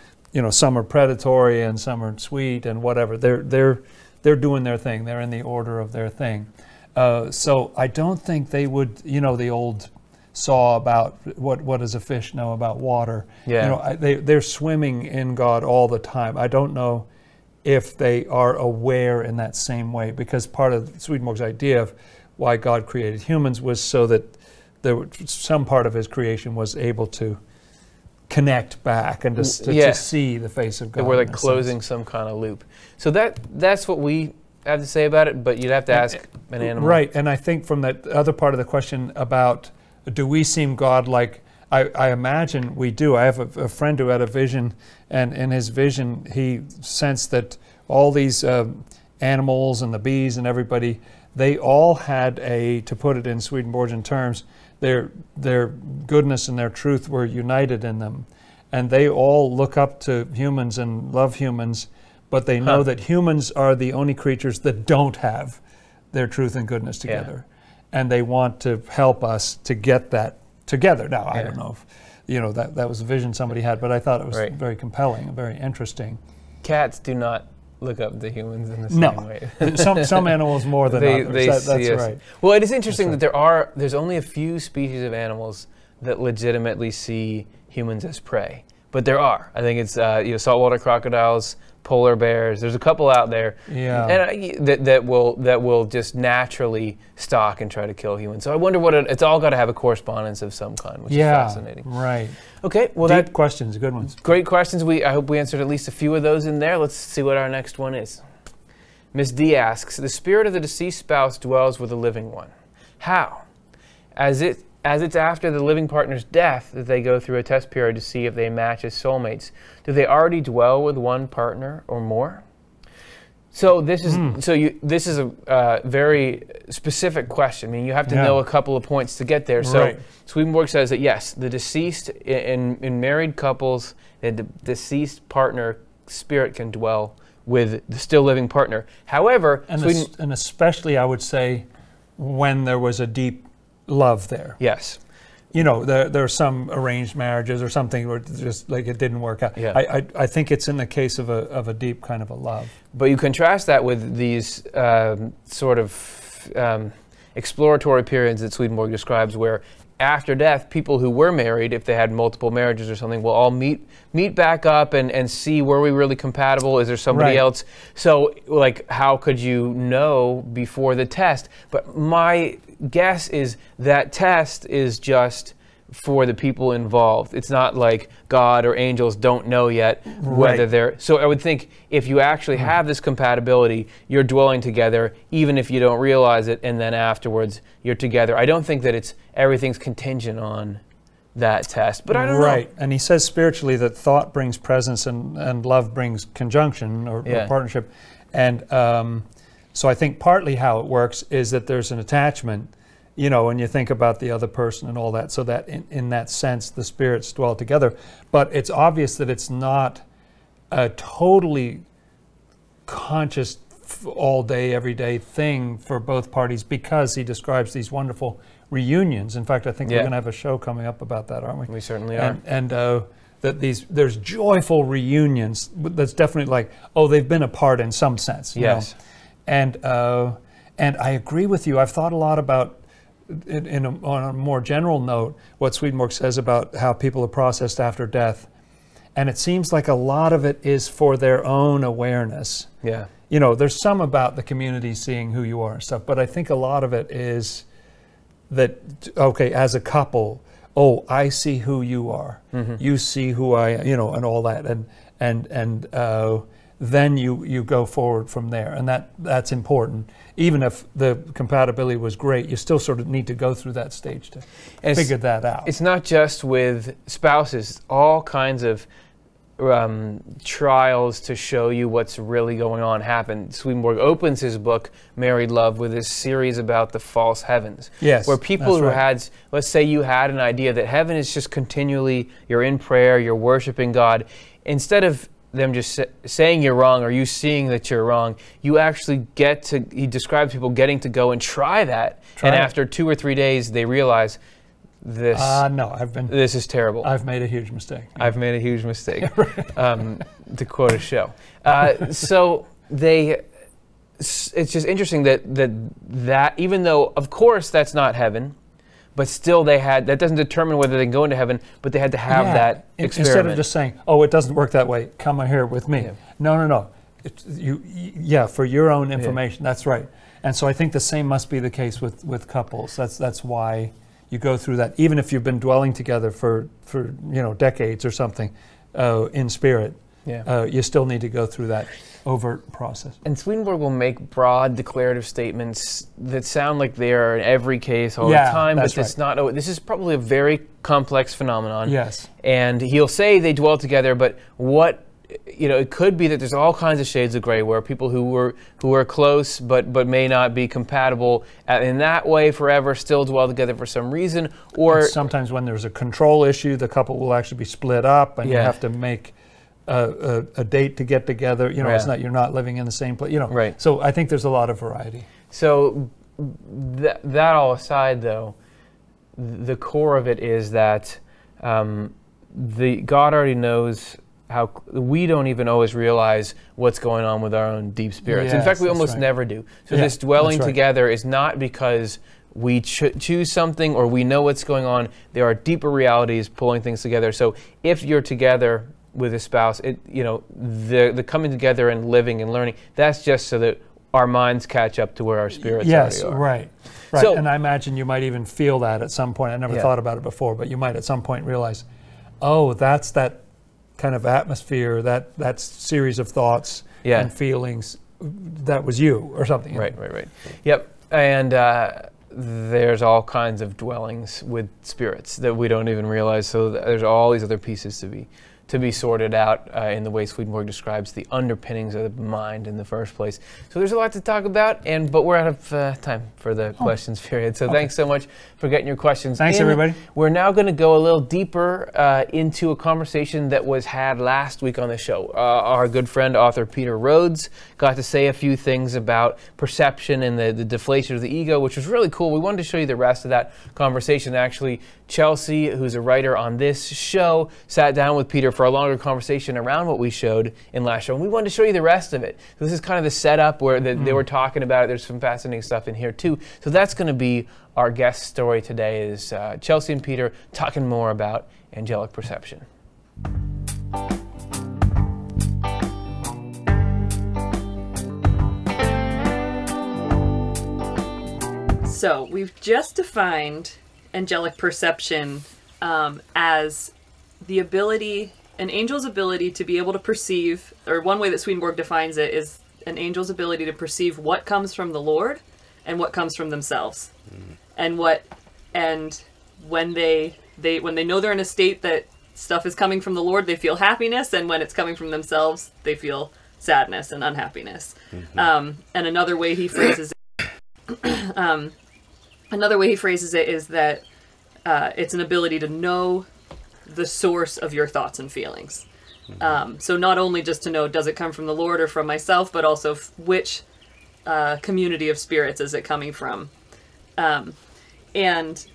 some are predatory and some are sweet and whatever. They're doing their thing. They're in the order of their thing. So I don't think they would, the old saw about what does a fish know about water. Yeah. They're swimming in God all the time. I don't know if they are aware in that same way, because part of Swedenborg's idea of why God created humans was so that some part of his creation was able to connect back and to see the face of God. We're like closing some kind of loop. So that's what we have to say about it, but you'd have to ask an animal. Right, and I think from that other part of the question about do we seem God-like, I imagine we do. I have a friend who had a vision, and in his vision he sensed that all these animals and the bees and everybody, they all had to put it in Swedenborgian terms, their goodness and their truth were united in them. And they all look up to humans and love humans, but they know that humans are the only creatures that don't have their truth and goodness together. Yeah. And they want to help us to get that together. Now, I don't know if, that was a vision somebody had, but I thought it was very compelling and very interesting. Cats do not look up to humans in the same way. some animals more than others. That's right. Well, it is interesting that there's only a few species of animals that legitimately see humans as prey. But there are. I think it's saltwater crocodiles, polar bears. There's a couple out there, and that will just naturally stalk and try to kill humans. So I wonder it's all got to have a correspondence of some kind, which is fascinating. Right. Okay. Well, deep questions, good ones. Great questions. I hope we answered at least a few of those in there. Let's see what our next one is. Miss D asks: the spirit of the deceased spouse dwells with the living one. How? As it's after the living partner's death that they go through a test period to see if they match as soulmates. Do they already dwell with one partner or more? So this is a very specific question. I mean, you have to know a couple of points to get there. So Swedenborg says that yes, the deceased in married couples, the deceased partner spirit can dwell with the still living partner. However, and especially I would say when there was a deep love there. Yes. There are some arranged marriages or something where just like it didn't work out. Yeah. I think it's in the case of a deep kind of a love. But you contrast that with these sort of exploratory periods that Swedenborg describes where after death, people who were married, if they had multiple marriages or something, will all meet back up and see, were we really compatible? Is there somebody else? So, like, how could you know before the test? But my guess is that test is just for the people involved. It's not like God or angels don't know yet whether they're... So I would think if you actually have this compatibility, you're dwelling together, even if you don't realize it, and then afterwards you're together. I don't think that everything's contingent on that test, but I don't know. Right, and he says spiritually that thought brings presence and love brings conjunction or partnership. And so I think partly how it works is that there's an attachment, when you think about the other person and all that, so that in that sense the spirits dwell together. But it's obvious that it's not a totally conscious all day, every day thing for both parties, because he describes these wonderful reunions. In fact, I think we're going to have a show coming up about that, aren't we? We certainly are. And that there's joyful reunions that's definitely like, they've been apart in some sense. Yes. And I agree with you. I've thought a lot about on a more general note, what Swedenborg says about how people are processed after death. And it seems like a lot of it is for their own awareness. Yeah. There's some about the community seeing who you are and stuff, but I think a lot of it is that, as a couple, I see who you are. Mm-hmm. You see who I, and all that. And then you go forward from there. And that's important. Even if the compatibility was great, you still sort of need to go through that stage to figure that out. It's not just with spouses, all kinds of trials to show you what's really going on happen. Swedenborg opens his book, Married Love, with this series about the false heavens. Yes, where people who had, let's say you had an idea that heaven is just continually, you're in prayer, you're worshiping God. Instead of them just saying you're wrong or you seeing that you're wrong, you actually he describes people getting to go and try that. After 2 or 3 days, they realize this is terrible. I've made a huge mistake. I've made a huge mistake, to quote a show. So it's just interesting that even though, of course, that's not heaven, but still that doesn't determine whether they can go into heaven, but they had to have that experiment. Instead of just saying, it doesn't work that way, come here with me. Yeah. No. For your own information, that's right. And so I think the same must be the case with couples. That's why you go through that, even if you've been dwelling together for decades or something in spirit. Yeah. You still need to go through that overt process. And Swedenborg will make broad declarative statements that sound like they are in every case all the time, but it's not. This is probably a very complex phenomenon. Yes. And he'll say they dwell together, but it could be that there's all kinds of shades of gray where people who are close but may not be compatible in that way forever still dwell together for some reason. Or and sometimes when there's a control issue, the couple will actually be split up, and you have to make a date to get together. It's not, you're not living in the same place. Right. So I think there's a lot of variety. So that all aside, though, the core of it is that God already knows how we don't even always realize what's going on with our own deep spirits. In fact, we almost never do. So this dwelling together is not because we choose something or we know what's going on. There are deeper realities pulling things together. So if you're together with a spouse, the coming together and living and learning, that's just so that our minds catch up to where our spirits already are. Right. So, and I imagine you might even feel that at some point. I never thought about it before, but you might at some point realize, oh, that's that kind of atmosphere, that series of thoughts and feelings, that was you or something. Right. Yep. And there's all kinds of dwellings with spirits that we don't even realize. So there's all these other pieces to be sorted out in the way Swedenborg describes the underpinnings of the mind in the first place. So there's a lot to talk about, but we're out of time for the questions period. So thanks so much for getting your questions. Thanks, everybody. We're now going to go a little deeper into a conversation that was had last week on the show. Our good friend, author Peter Rhodes, got to say a few things about perception and the deflation of the ego, which was really cool. We wanted to show you the rest of that conversation. Actually, Chelsea, who's a writer on this show, sat down with Peter for a longer conversation around what we showed in last show. And we wanted to show you the rest of it. This is kind of the setup where they were talking about it. There's some fascinating stuff in here too. So that's going to be our guest story today, is Chelsea and Peter talking more about angelic perception. So we've just defined angelic perception as the ability, an angel's ability to be able to perceive, or one way that Swedenborg defines it is an angel's ability to perceive what comes from the Lord and what comes from themselves. And when they know they're in a state that stuff is coming from the Lord, they feel happiness, and when it's coming from themselves, they feel sadness and unhappiness. And another way he phrases it is that it's an ability to know the source of your thoughts and feelings. So not only just to know, does it come from the Lord or from myself, but also which community of spirits is it coming from? And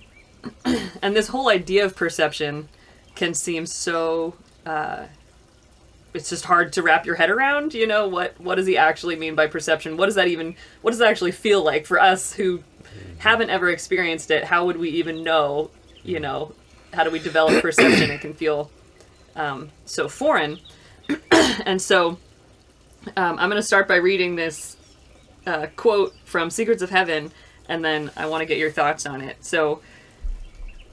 this whole idea of perception can seem so, it's just hard to wrap your head around, what does he actually mean by perception? What does it actually feel like for us who haven't ever experienced it? How would we even know, how do we develop perception? It can feel so foreign. And so I'm going to start by reading this quote from Secrets of Heaven, and then I want to get your thoughts on it. So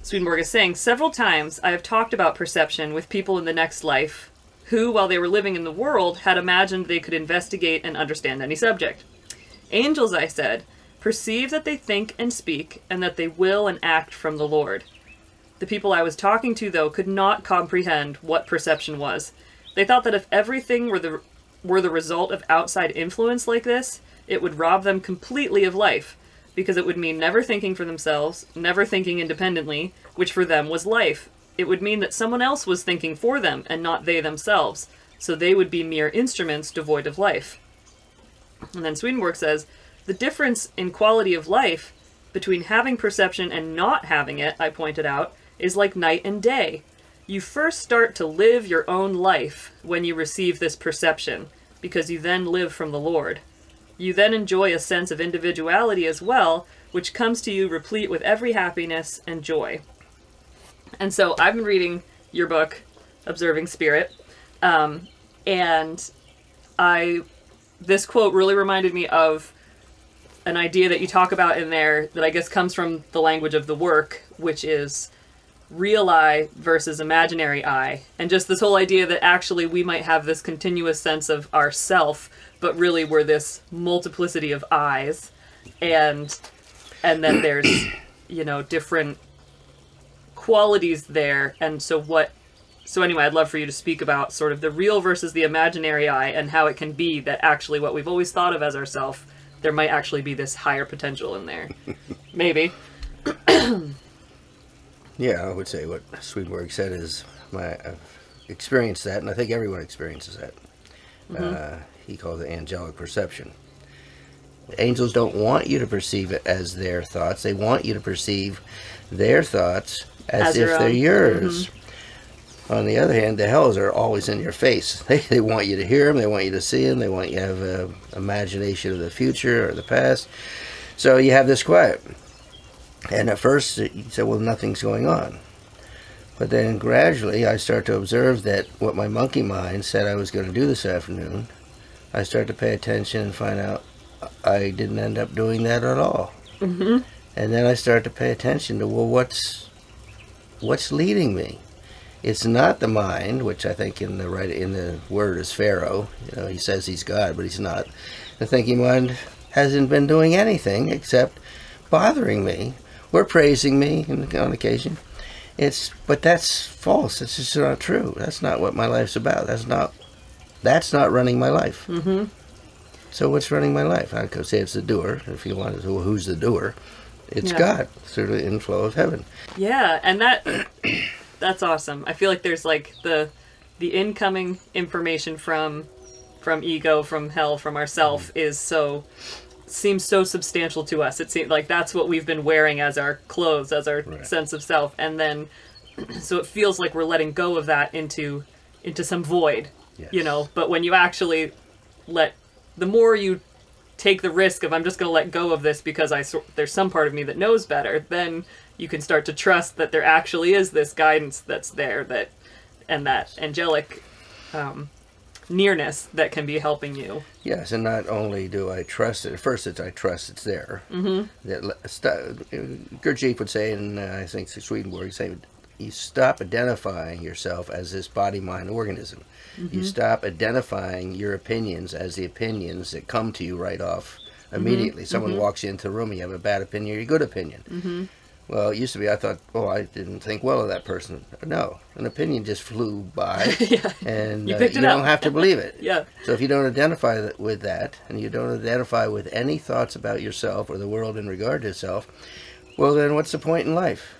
Swedenborg is saying, several times I have talked about perception with people in the next life who, while they were living in the world, had imagined they could investigate and understand any subject. Angels, I said, perceive that they think and speak, and that they will and act from the Lord. The people I was talking to, though, could not comprehend what perception was. They thought that if everything were the result of outside influence like this, it would rob them completely of life, because it would mean never thinking for themselves, never thinking independently, which for them was life. It would mean that someone else was thinking for them, and not they themselves, so they would be mere instruments devoid of life. And then Swedenborg says, the difference in quality of life between having perception and not having it, I pointed out, is like night and day. You first start to live your own life when you receive this perception, because you then live from the Lord. You then enjoy a sense of individuality as well, which comes to you replete with every happiness and joy. And so I've been reading your book, Observing Spirit, and this quote really reminded me of an idea that you talk about in there that I guess comes from the language of the work, which is real I versus imaginary I. And just this whole idea that actually we might have this continuous sense of ourself, but really we're this multiplicity of I's. And then there's, you know, different qualities there. And so anyway, I'd love for you to speak about sort of the real versus the imaginary I, and how it can be that actually what we've always thought of as ourself, there might actually be this higher potential in there. Maybe. Yeah, I would say what Swedenborg said is, I've experienced that, and I think everyone experiences that. He calls it angelic perception. Angels don't want you to perceive it as their thoughts. They want you to perceive their thoughts as if they're yours. On the other hand, the hells are always in your face. They want you to hear them. They want you to see them. They want you to have an imagination of the future or the past. So you have this quiet. And at first, you say, well, nothing's going on. But then gradually, I start to observe that what my monkey mind said I was going to do this afternoon, I start to pay attention and find out I didn't end up doing that at all. And then I start to pay attention to, well, what's leading me? It's not the mind, which I think in the word is Pharaoh. You know, he says he's God, but he's not. The thinking mind hasn't been doing anything except bothering me or praising me on occasion. But that's false. It's just not true. That's not what my life's about. That's not running my life. So what's running my life? I could say it's the doer. If you want to, well, who's the doer? It's God through the inflow of heaven. Yeah, and that's awesome. I feel like there's like the incoming information from ego, from hell, from ourself seems so substantial to us. It seems like that's what we've been wearing as our clothes, as our sense of self, and then so it feels like we're letting go of that into some void, you know. But when you actually the more you take the risk of, I'm just going to let go of this because there's some part of me that knows better, then you can start to trust that there actually is this guidance that's there, and that angelic nearness that can be helping you. Yes, and not only do I trust it, at first I trust it's there. Gurdjieff would say, and I think Swedenborg would say, you stop identifying yourself as this body-mind organism. You stop identifying your opinions as the opinions that come to you right off immediately. Someone walks you into the room, you have a bad opinion or a good opinion. Well, it used to be I thought, oh, I didn't think well of that person. No, an opinion just flew by, and you don't have to believe it. So if you don't identify with that, and you don't identify with any thoughts about yourself or the world in regard to yourself, well, then what's the point in life?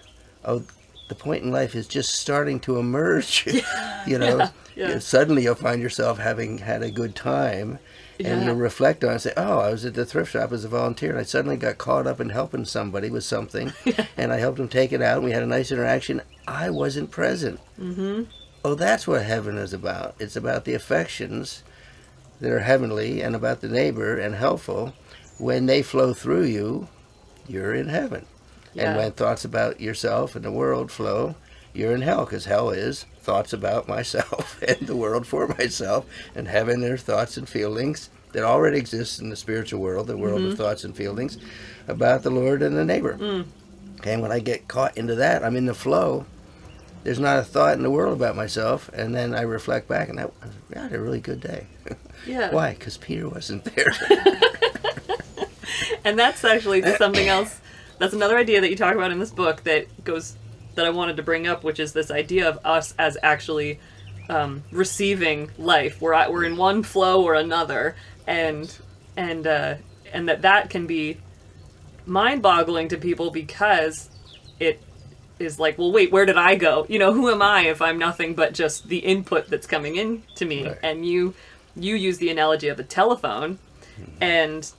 Oh, the point in life is just starting to emerge. You know, suddenly you'll find yourself having had a good time, and you'll reflect on it and say, oh, I was at the thrift shop as a volunteer, and I suddenly got caught up in helping somebody with something, and I helped them take it out, and we had a nice interaction. I wasn't present. Oh, that's what heaven is about. It's about the affections that are heavenly and about the neighbor and helpful. When they flow through you, you're in heaven. And when thoughts about yourself and the world flow, you're in hell, because hell is thoughts about myself and the world for myself, and heaven are thoughts and feelings that already exist in the spiritual world, the world of thoughts and feelings about the Lord and the neighbor. And when I get caught into that, I'm in the flow. There's not a thought in the world about myself, and then I reflect back, and I had a really good day. Why? Because Peter wasn't there. And that's actually something else. That's another idea that you talk about in this book that I wanted to bring up, which is this idea of us as actually receiving life. We're in one flow or another, and that can be mind-boggling to people, because it is like, well, wait, where did I go? You know, who am I if I'm nothing but just the input that's coming in to me? And you use the analogy of a telephone, and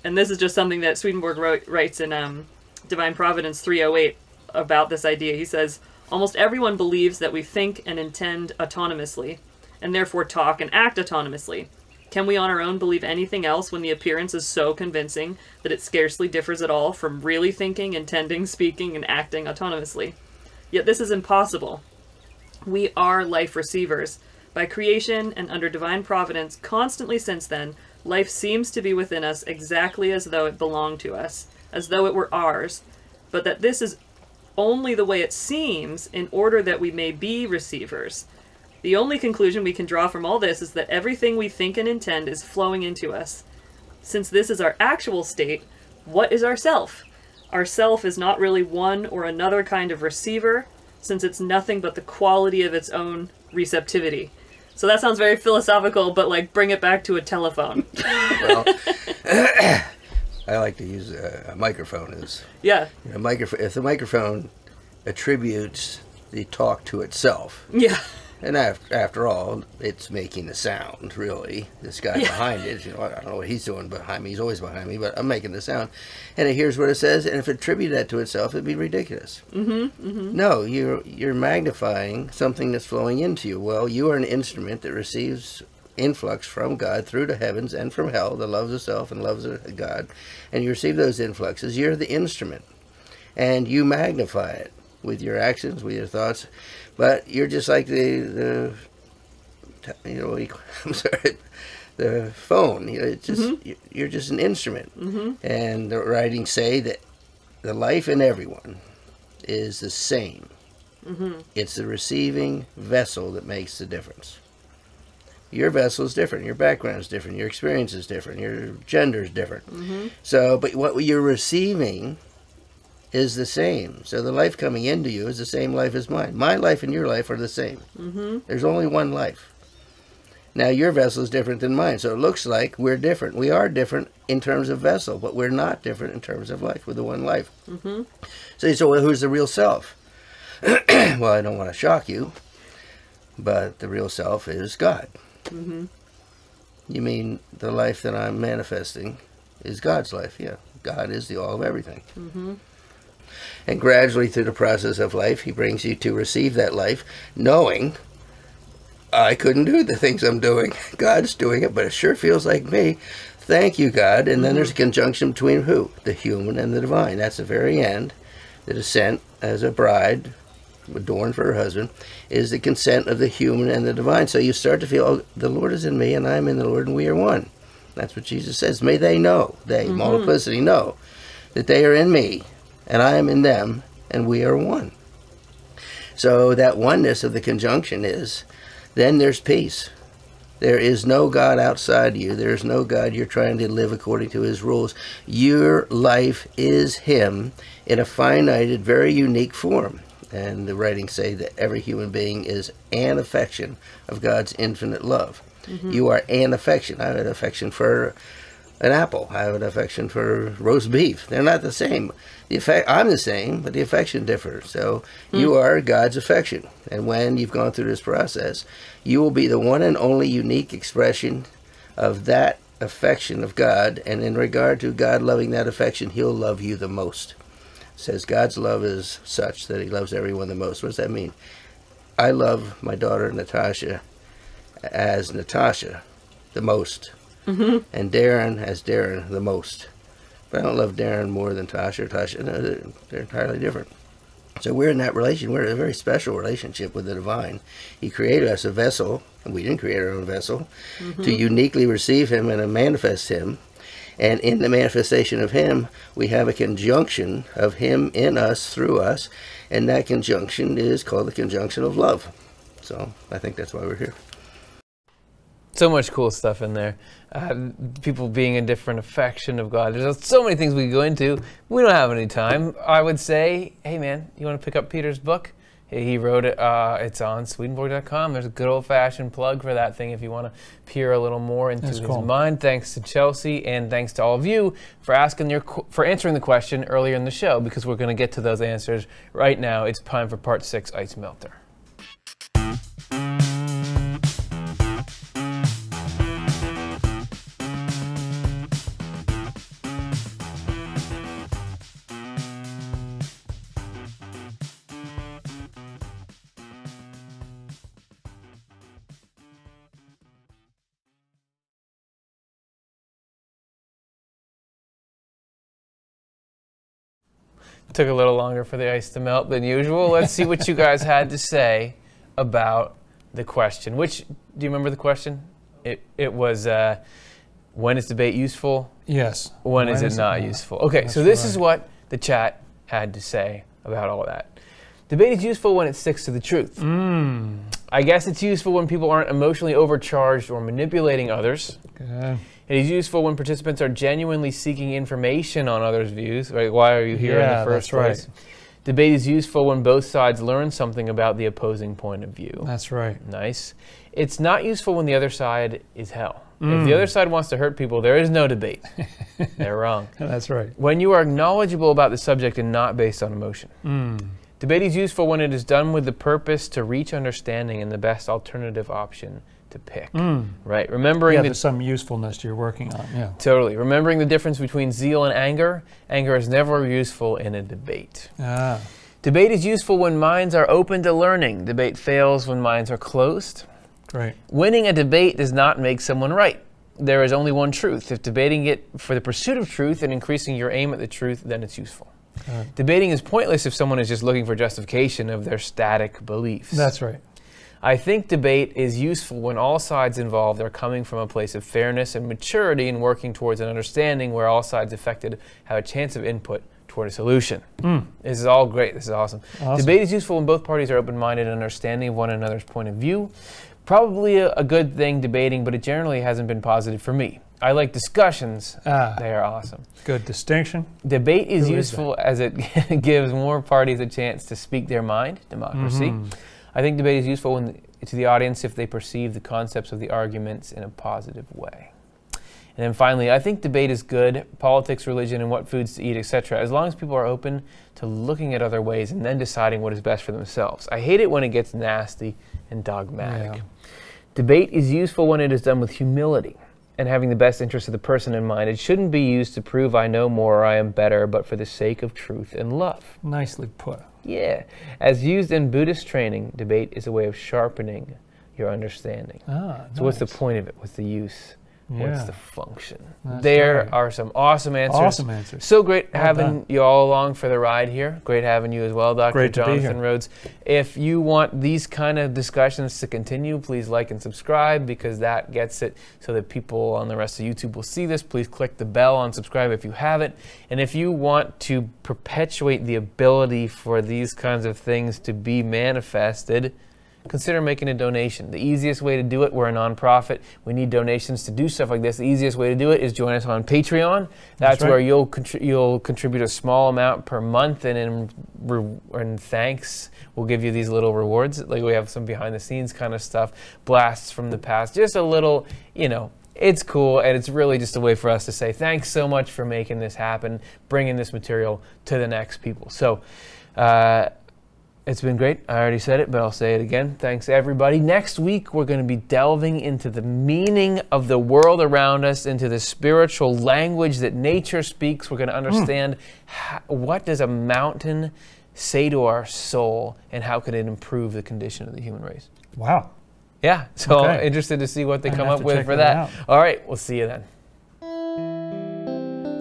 this is just something that Swedenborg writes in Divine Providence 308 about this idea. He says, almost everyone believes that we think and intend autonomously, and therefore talk and act autonomously. Can we on our own believe anything else when the appearance is so convincing that it scarcely differs at all from really thinking, intending, speaking, and acting autonomously? Yet this is impossible. We are life receivers. By creation and under divine providence, constantly since then, Life seems to be within us exactly as though it belonged to us, as though it were ours, but that this is only the way it seems in order that we may be receivers. The only conclusion we can draw from all this is that everything we think and intend is flowing into us. Since this is our actual state, what is our self? Our self is not really one or another kind of receiver, since it's nothing but the quality of its own receptivity. So that sounds very philosophical, but like bring it back to a telephone. Well, I like to use a microphone as a microphone. If the microphone attributes the talk to itself, and after all, it's making a sound. Really, this guy behind it, I don't know what he's doing behind me. He's always behind me, but I'm making the sound, and it hears what it says. And if it attributed that to itself, it'd be ridiculous. No, you're magnifying something that's flowing into you. Well, you are an instrument that receives influx from God through the heavens and from hell, that loves itself and loves God, and you receive those influxes. You're the instrument, and you magnify it with your actions, with your thoughts. But you're just like the phone. It's just you're just an instrument. And the writings say that the life in everyone is the same. It's the receiving vessel that makes the difference. Your vessel is different, your background is different, your experience is different, your gender is different. So, but what you're receiving is the same. So the life coming into you is the same life as mine. My life and your life are the same. There's only one life. Now your vessel is different than mine, so it looks like we're different. We are different in terms of vessel, but we're not different in terms of life. We're the one life. So you say, well, who's the real self? Well, I don't want to shock you, but the real self is God. You mean the life that I'm manifesting is God's life? Yeah, God is the all of everything. And gradually through the process of life, he brings you to receive that life, knowing I couldn't do the things I'm doing. God's doing it, but it sure feels like me. Thank you, God. And then there's a conjunction between who? The human and the divine. That's the very end. The descent as a bride, adorned for her husband, is the consent of the human and the divine. So you start to feel, oh, the Lord is in me, and I am in the Lord, and we are one. That's what Jesus says. May they know, multiplicity, know that they are in me, and I am in them, and we are one. So that oneness of the conjunction is, then there's peace. There is no God outside you. There is no God you're trying to live according to his rules. Your life is him in a finited, very unique form. And the writings say that every human being is an affection of God's infinite love. You are an affection. I have an affection for an apple. I have an affection for roast beef. They're not the same. I'm the same, but the affection differs. So you are God's affection. And when you've gone through this process, you will be the one and only unique expression of that affection of God. And in regard to God loving that affection, he'll love you the most. It says God's love is such that he loves everyone the most. What does that mean? I love my daughter Natasha as Natasha the most. And Darren as Darren the most. But I don't love Darren more than Tasha or Tasha. No, they're entirely different. So we're in that relation. We're in a very special relationship with the divine. He created us a vessel, and we didn't create our own vessel, to uniquely receive him and to manifest him. And in the manifestation of him, we have a conjunction of him in us, through us, and that conjunction is called the conjunction of love. So I think that's why we're here. So much cool stuff in there. People being a different affection of God. There's so many things we could go into. We don't have any time. I would say, hey man, you want to pick up Peter's book? He wrote it. It's on Swedenborg.com. There's a good old-fashioned plug for that thing if you want to peer a little more into his mind. Thanks to Chelsea, and thanks to all of you for answering the question earlier in the show, because we're going to get to those answers right now. It's time for part 6, Ice Melter. Took a little longer for the ice to melt than usual. Let's see what you guys had to say about the question. Do you remember the question? It was, When is debate useful? Yes. When is it not useful? Okay, so this is what the chat had to say about all of that. Debate is useful when it sticks to the truth. I guess it's useful when people aren't emotionally overcharged or manipulating others. Okay. It is useful when participants are genuinely seeking information on others' views. Right? Why are you here in the first place? Right. Debate is useful when both sides learn something about the opposing point of view. That's right. Nice. It's not useful when the other side is hell. If the other side wants to hurt people, there is no debate. They're wrong. That's right. When you are knowledgeable about the subject and not based on emotion. Debate is useful when it is done with the purpose to reach understanding and the best alternative option to pick. Right? Remembering there's some usefulness you're working on. Yeah. Totally. Remembering the difference between zeal and anger. Anger is never useful in a debate. Debate is useful when minds are open to learning. Debate fails when minds are closed. Right. Winning a debate does not make someone right. There is only one truth. If debating it for the pursuit of truth and increasing your aim at the truth, then it's useful. Debating is pointless if someone is just looking for justification of their static beliefs. That's right. I think debate is useful when all sides involved are coming from a place of fairness and maturity and working towards an understanding where all sides affected have a chance of input toward a solution. This is all great. This is awesome. Debate is useful when both parties are open-minded and understanding of one another's point of view. Probably a good thing debating, but it generally hasn't been positive for me. I like discussions. They are awesome. Good distinction. Debate is useful as it gives more parties a chance to speak their mind, democracy. I think debate is useful to the audience if they perceive the concepts of the arguments in a positive way. And then finally, I think debate is good, politics, religion, and what foods to eat, etc., as long as people are open to looking at other ways and then deciding what is best for themselves. I hate it when it gets nasty and dogmatic. Debate is useful when it is done with humility and having the best interest of the person in mind. It shouldn't be used to prove I know more or I am better, but for the sake of truth and love. Nicely put. Yeah. As used in Buddhist training, debate is a way of sharpening your understanding. So what's the point of it? What's the use? What's the function? There are some awesome answers. Awesome answers. So great having you all along for the ride here. Great having you as well, Dr. Jonathan Rhodes. If you want these kind of discussions to continue, please like and subscribe because that gets it so that people on the rest of YouTube will see this. Please click the bell on subscribe if you haven't. And if you want to perpetuate the ability for these kinds of things to be manifested, consider making a donation. The easiest way to do it, we're a nonprofit. We need donations to do stuff like this. The easiest way to do it is join us on Patreon. That's where you'll contribute a small amount per month, and in thanks, we'll give you these little rewards. Like we have some behind the scenes kind of stuff, blasts from the past, just a little, it's cool, and it's really just a way for us to say thanks so much for making this happen, bringing this material to the next people. So, it's been great. I already said it, but I'll say it again. Thanks, everybody. Next week, we're going to be delving into the meaning of the world around us, into the spiritual language that nature speaks. We're going to understand what does a mountain say to our soul, and how could it improve the condition of the human race. Wow. Yeah, so interested to see what they come up with for that. All right, we'll see you then.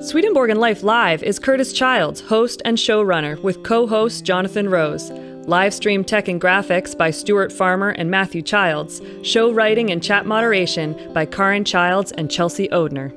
Swedenborgian Life Live is Curtis Childs, host and showrunner, with co-host Jonathan Rose. Live stream tech and graphics by Stuart Farmer and Matthew Childs. Show writing and chat moderation by Karin Childs and Chelsea Odner.